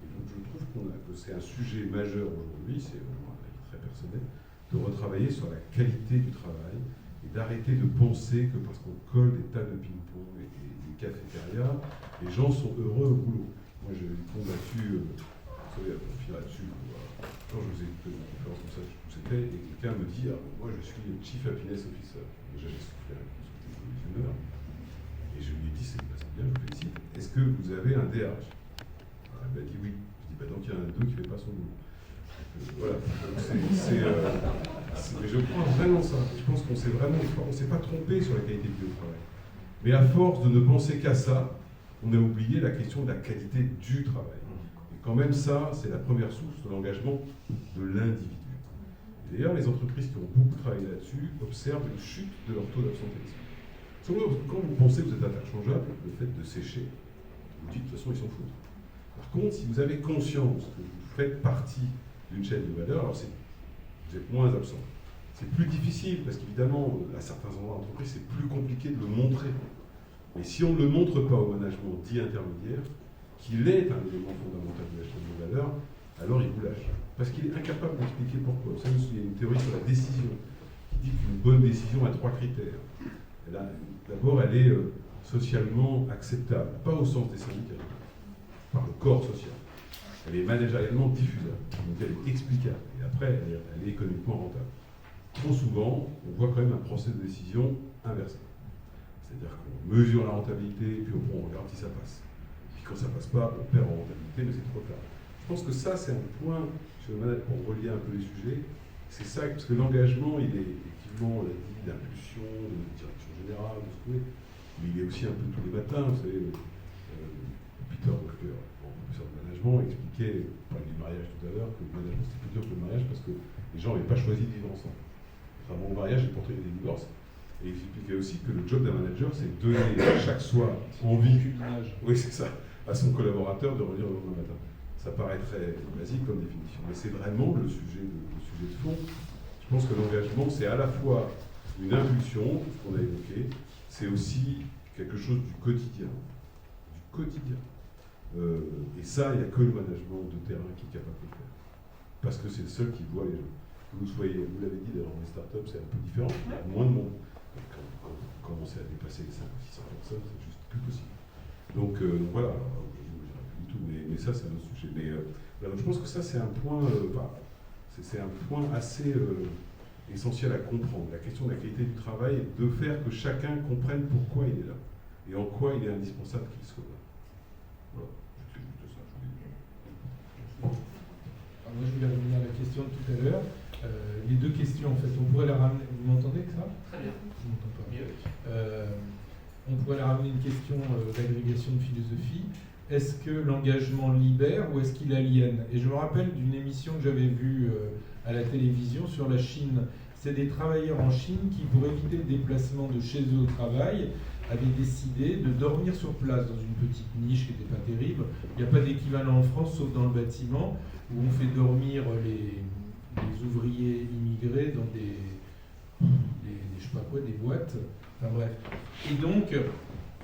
Et donc je trouve que c'est un sujet majeur aujourd'hui, c'est vraiment un avis très personnel, de retravailler sur la qualité du travail et d'arrêter de penser que parce qu'on colle des tables de ping-pong et des cafétérias, les gens sont heureux au boulot. Moi, j'ai combattu, vous savez, pour finir là-dessus, quand je vous ai écouté une conférence comme ça, où c'était, et quelqu'un me dit, moi je suis le Chief Happiness Officer. Déjà, j'ai souffert une heure, et je lui ai dit, c'est bien, je vous félicite. Est-ce que vous avez un DRH? Alors, elle m'a dit oui. Je dis, donc il y en a deux qui ne fait pas son boulot. Voilà. Mais je crois vraiment ça. Je pense qu'on ne s'est pas trompé sur la qualité de vie au travail. Mais à force de ne penser qu'à ça, on a oublié la question de la qualité du travail. Et quand même ça, c'est la première source de l'engagement de l'individu. D'ailleurs, les entreprises qui ont beaucoup travaillé là-dessus observent une chute de leur taux d'absentéisme. Quand vous pensez que vous êtes interchangeable, le fait de sécher, vous dites de toute façon ils s'en foutent. Par contre, si vous avez conscience que vous faites partie d'une chaîne de valeur, alors vous êtes moins absent. C'est plus difficile parce qu'évidemment, à certains endroits de l'entreprise, c'est plus compliqué de le montrer. Mais si on ne le montre pas au management dit intermédiaire, qu'il est un élément fondamental de la chaîne de valeur, alors il vous lâche. Parce qu'il est incapable d'expliquer pourquoi. Vous savez, il y a une théorie sur la décision qui dit qu'une bonne décision a 3 critères. D'abord, elle est socialement acceptable, pas au sens des syndicats, par le corps social. Elle est managérialement diffusable, donc elle est explicable. Et après, elle est économiquement rentable. Trop souvent, on voit quand même un procès de décision inversé. C'est-à-dire qu'on mesure la rentabilité, puis on regarde si ça passe. Puis quand ça passe pas, on perd en rentabilité, mais c'est trop tard. Je pense que ça, c'est un point, pour relier un peu les sujets, c'est ça, parce que l'engagement, il est effectivement, on l'a dit, d'impulsion, de direction générale, de ce que vous voulez. mais il est aussi un peu tous les matins, vous savez, Peter Drucker, professeur de management, expliquait, on parlait du mariage tout à l'heure, que le management c'était plus dur que le mariage parce que les gens n'avaient pas choisi de vivre ensemble. Contrairement au mariage, et pourtant il y a des divorces. Et il expliquait aussi que le job d'un manager, c'est de donner chaque soir envie, oui c'est ça, à son collaborateur de relire le lendemain matin. Ça paraît très basique comme définition, mais c'est vraiment le sujet de fond. Je pense que l'engagement, c'est à la fois une impulsion, ce qu'on a évoqué, c'est aussi quelque chose du quotidien. Et ça, il n'y a que le management de terrain qui est capable de le faire. Parce que c'est le seul qui voit les gens. Que vous l'avez dit, d'ailleurs, dans les startups, c'est un peu différent. Il y a moins de monde. Quand vous commencez à dépasser les 500 ou 600 personnes, c'est juste plus possible. Donc voilà, je ne dirai plus du tout, mais ça, c'est un autre sujet. Mais voilà, je pense que ça, c'est un point, c'est un point assez essentiel à comprendre. La question de la qualité du travail, de faire que chacun comprenne pourquoi il est là et en quoi il est indispensable qu'il soit là. Voilà, c'est juste ça. Alors moi, je voulais revenir à la question de tout à l'heure. Les deux questions, en fait, on pourrait la ramener. Vous m'entendez que ça ? Très bien. Je m'entends pas. On pourrait la ramener une question d'agrégation de philosophie. Est-ce que l'engagement libère ou est-ce qu'il aliène ? Et je me rappelle d'une émission que j'avais vue à la télévision sur la Chine. C'est des travailleurs en Chine qui, pour éviter le déplacement de chez eux au travail, avaient décidé de dormir sur place dans une petite niche qui n'était pas terrible. Il n'y a pas d'équivalent en France, sauf dans le bâtiment, où on fait dormir les ouvriers immigrés dans des je sais pas quoi, des boîtes. Enfin bref. Et donc,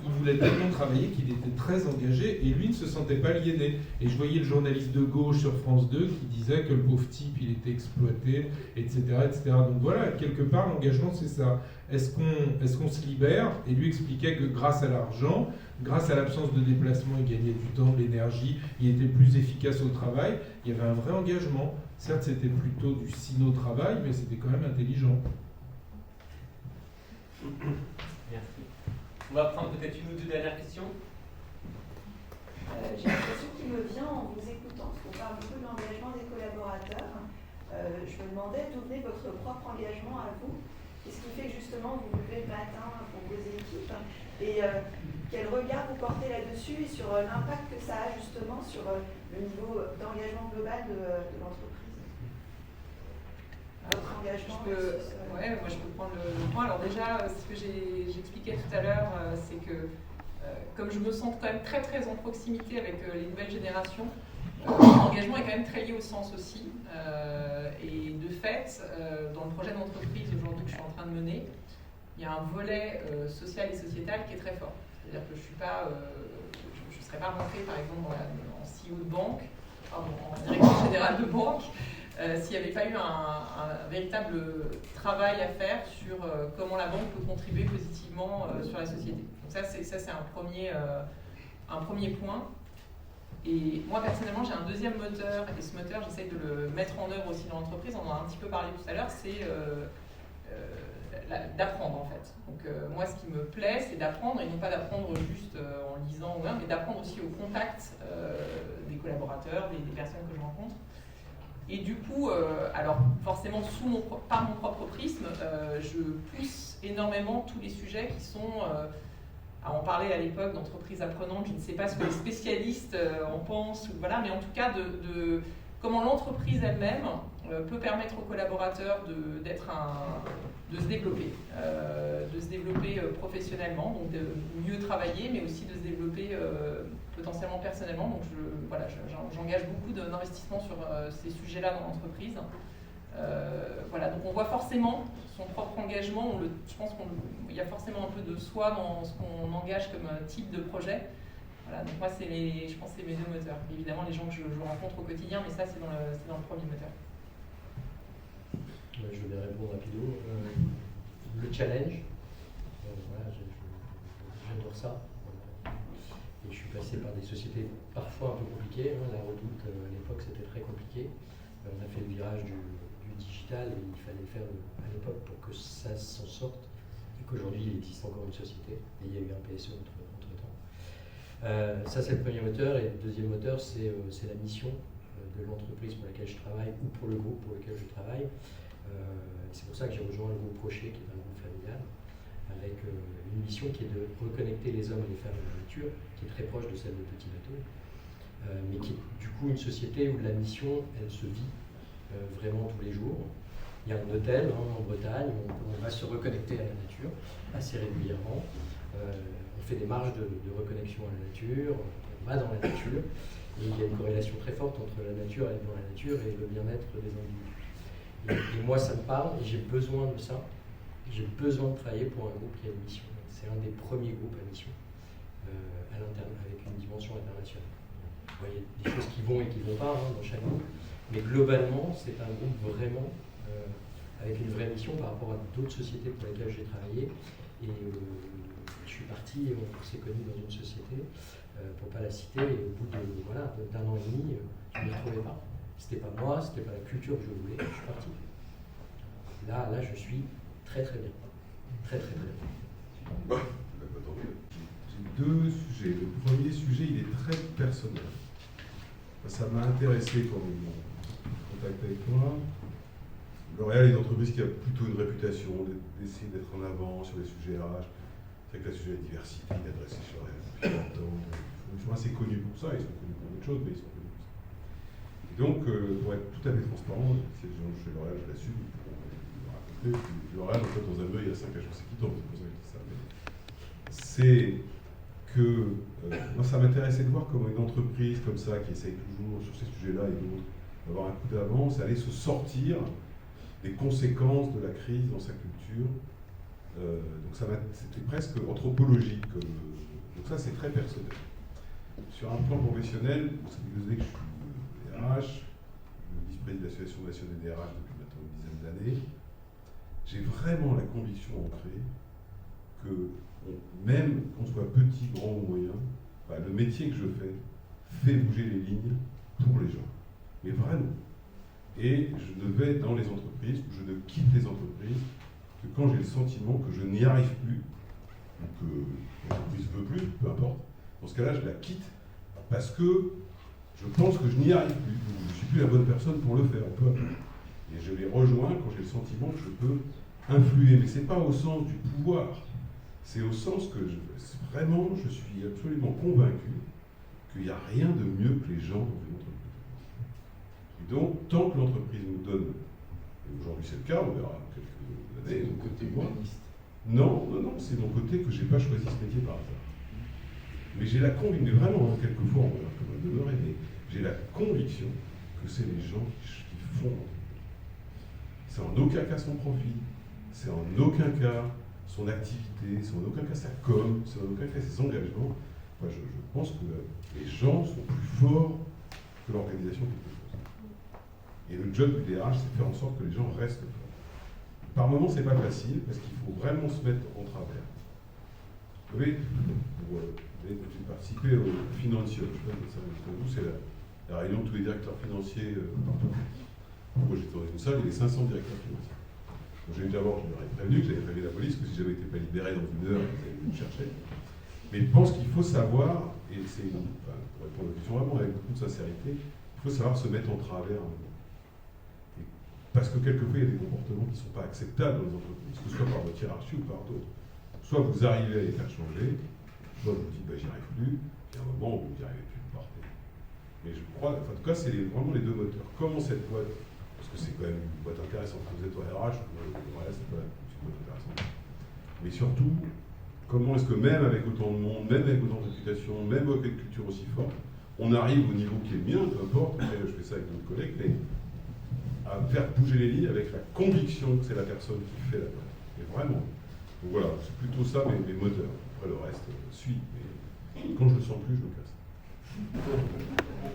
il voulait tellement travailler qu'il était très engagé et lui ne se sentait pas aliéné. Et je voyais le journaliste de gauche sur France 2 qui disait que le pauvre type, il était exploité, etc. etc. Donc voilà, quelque part, l'engagement, c'est ça. Est-ce qu'on se libère ? Et lui expliquait que grâce à l'argent, grâce à l'absence de déplacement, il gagnait du temps, de l'énergie, il était plus efficace au travail. Il y avait un vrai engagement. Certes, c'était plutôt du sino-travail, mais c'était quand même intelligent. Merci. On va prendre peut-être une ou deux dernières questions. J'ai une question qui me vient en vous écoutant, parce qu'on parle beaucoup de l'engagement des collaborateurs. Je me demandais d'où venait votre propre engagement à vous. Qu'est-ce qui fait que justement vous vous levez le matin pour vos équipes et quel regard vous portez là-dessus et sur l'impact que ça a justement sur le niveau d'engagement global de l'entreprise. Votre engagement. Moi je peux prendre le point. Alors déjà, ce que j'expliquais tout à l'heure, c'est que comme je me sens quand même très très en proximité avec les nouvelles générations, l'engagement est quand même très lié au sens aussi. Et de fait, dans le projet d'entreprise aujourd'hui que je suis en train de mener, il y a un volet social et sociétal qui est très fort. C'est-à-dire que je ne serais pas rentrée par exemple en CEO de banque, en direction générale de banque, s'il n'y avait pas eu un véritable travail à faire sur comment la banque peut contribuer positivement sur la société. Donc ça c'est un premier point. Et moi personnellement j'ai un deuxième moteur, et ce moteur j'essaye de le mettre en œuvre aussi dans l'entreprise, on en a un petit peu parlé tout à l'heure, c'est d'apprendre en fait. Donc moi ce qui me plaît c'est d'apprendre, et non pas d'apprendre juste en lisant ou rien, mais d'apprendre aussi au contact des collaborateurs, des personnes que je rencontre. Et du coup, alors forcément par mon propre prisme, je pousse énormément tous les sujets qui sont, on parlait à l'époque d'entreprises apprenantes, je ne sais pas ce que les spécialistes en pensent, voilà, mais en tout cas de comment l'entreprise elle-même peut permettre aux collaborateurs de se développer professionnellement, donc de mieux travailler, mais aussi de se développer potentiellement personnellement. Donc j'engage beaucoup d'investissements sur ces sujets-là dans l'entreprise. Donc on voit forcément son propre engagement, je pense qu'il y a forcément un peu de soi dans ce qu'on engage comme type de projet. Voilà, donc moi je pense que c'est mes deux moteurs. Évidemment les gens que je rencontre au quotidien, mais ça c'est dans le premier moteur. Je vais répondre rapido. Le challenge, j'adore ça. Et je suis passé par des sociétés parfois un peu compliquées. La Redoute, à l'époque, c'était très compliqué. On a fait le virage du digital et il fallait le faire à l'époque pour que ça s'en sorte. Et qu'aujourd'hui, il existe encore une société. Et il y a eu un PSE entre-temps. Ça, c'est le premier moteur. Et le deuxième moteur, c'est la mission de l'entreprise pour laquelle je travaille ou pour le groupe pour lequel je travaille. C'est pour ça que j'ai rejoint le groupe Rocher, qui est un groupe familial, avec une une mission qui est de reconnecter les hommes et les femmes à la nature, qui est très proche de celle de Petit Bateau, mais qui est du coup une société où la mission, elle se vit vraiment tous les jours. Il y a un hôtel en Bretagne où on va se reconnecter à la nature assez régulièrement. On fait des marches de reconnexion à la nature, on va dans la nature, et il y a une corrélation très forte entre la nature, être dans la nature, et le bien-être des individus. Et moi, ça me parle, et j'ai besoin de ça. J'ai besoin de travailler pour un groupe qui a une mission. C'est un des premiers groupes à mission, avec une dimension internationale. Vous voyez des choses qui vont et qui ne vont pas dans chaque groupe, mais globalement, c'est un groupe vraiment avec une vraie mission par rapport à d'autres sociétés pour lesquelles j'ai travaillé. Et je suis parti, on s'est connus dans une société, pour ne pas la citer, et au bout d'un an et demi, je ne m'y retrouvais pas. C'était pas moi, c'était pas la culture que je voulais, je suis parti. Là, je suis très très bien. Très très bien. J'ai deux sujets. Le premier sujet, il est très personnel. Ça m'a intéressé quand ils m'ont contacté avec moi. L'Oréal est une entreprise qui a plutôt une réputation d'essayer d'être en avant sur les sujets RH. C'est vrai que le sujet de la diversité, il est adressé chez L'Oréal depuis longtemps. Ils sont assez connus pour ça, ils sont connus pour d'autres choses, mais ils sont connus pour ça. Et donc, pour être tout à fait transparent, si les gens chez L'Oréal, je l'assume, ils pourront me raconter que L'Oréal, en fait, dans un œil, il y a 5 HEC qui tombent, c'est pour ça que je dis ça. Mais c'est que moi, ça m'intéressait de voir comment une entreprise comme ça, qui essaye toujours sur ces sujets-là et d'autres, d'avoir un coup d'avance, allait se sortir des conséquences de la crise dans sa culture. Donc c'était presque anthropologique. Donc ça, c'est très personnel. Sur un plan professionnel, vous savez que je suis RH, le vice-président de l'Association nationale des RH depuis maintenant une dizaine d'années. J'ai vraiment la conviction ancrée que même qu'on soit petit, grand ou moyen, le métier que je fais fait bouger les lignes pour les gens. Mais vraiment. Et je ne vais dans les entreprises, je ne quitte les entreprises que quand j'ai le sentiment que je n'y arrive plus, ou que l'entreprise ne veut plus, peu importe. Dans ce cas-là, je la quitte parce que je pense que je n'y arrive plus, ou je ne suis plus la bonne personne pour le faire, peu importe. Et je les rejoins quand j'ai le sentiment que je peux influer. Mais ce n'est pas au sens du pouvoir, c'est au sens que vraiment, je suis absolument convaincu qu'il n'y a rien de mieux que les gens dans une entreprise. Et donc, tant que l'entreprise nous donne, et aujourd'hui c'est le cas, on verra dans quelques années, mon côté humaniste. Non, c'est mon côté que je n'ai pas choisi ce métier par hasard. Mais j'ai la conviction, mais vraiment, quelquefois on va un peu demeurer, mais j'ai la conviction que c'est les gens qui font. C'est en aucun cas son profit, c'est en aucun cas son activité, c'est en aucun cas sa com, c'est en aucun cas ses engagements. Moi, je pense que les gens sont plus forts que l'organisation de quelque chose. Et le job du DRH, c'est de faire en sorte que les gens restent forts. Par moments, c'est pas facile, parce qu'il faut vraiment se mettre en travers. Vous savez, j'ai participé au Financial, je sais pas si pour vous, c'est la réunion de tous les directeurs financiers partout. Moi, j'étais dans une salle, il y avait 500 directeurs financiers. J'ai eu d'abord, je leur ai prévenu que j'avais prévenu la police, que si j'avais été pas libéré dans une heure, ils allaient me chercher. Mais je pense qu'il faut savoir, et c'est pour répondre aux questions vraiment avec beaucoup de sincérité, il faut savoir se mettre en travers un moment. Parce que quelquefois, il y a des comportements qui ne sont pas acceptables dans les entreprises, que ce soit par votre hiérarchie ou par d'autres. Soit vous arrivez à les faire changer, soit vous dites j'y arrive plus, et à un moment où vous n'y arrivez plus, vous partez. Mais je crois, en tout cas, c'est vraiment les deux moteurs. Comment cette boîte, parce que c'est quand même une boîte intéressante, vous êtes au RH, c'est pas une boîte intéressante. Mais surtout, comment est-ce que même avec autant de monde, même avec autant de réputation, même avec une culture aussi forte, on arrive au niveau qui est bien, peu importe, je fais ça avec d'autres collègues, mais à faire bouger les lignes avec la conviction que c'est la personne qui fait la boîte. Et vraiment. Donc voilà, c'est plutôt ça mes moteurs. Après le reste suit. Mais quand je le sens plus, je me casse.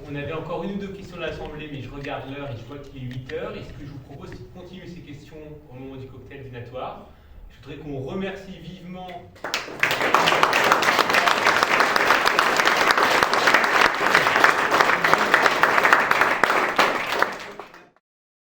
On avait encore une ou deux questions de l'Assemblée, mais je regarde l'heure et je vois qu'il est 8h. Et ce que je vous propose, c'est de continuer ces questions au moment du cocktail dînatoire. Je voudrais qu'on remercie vivement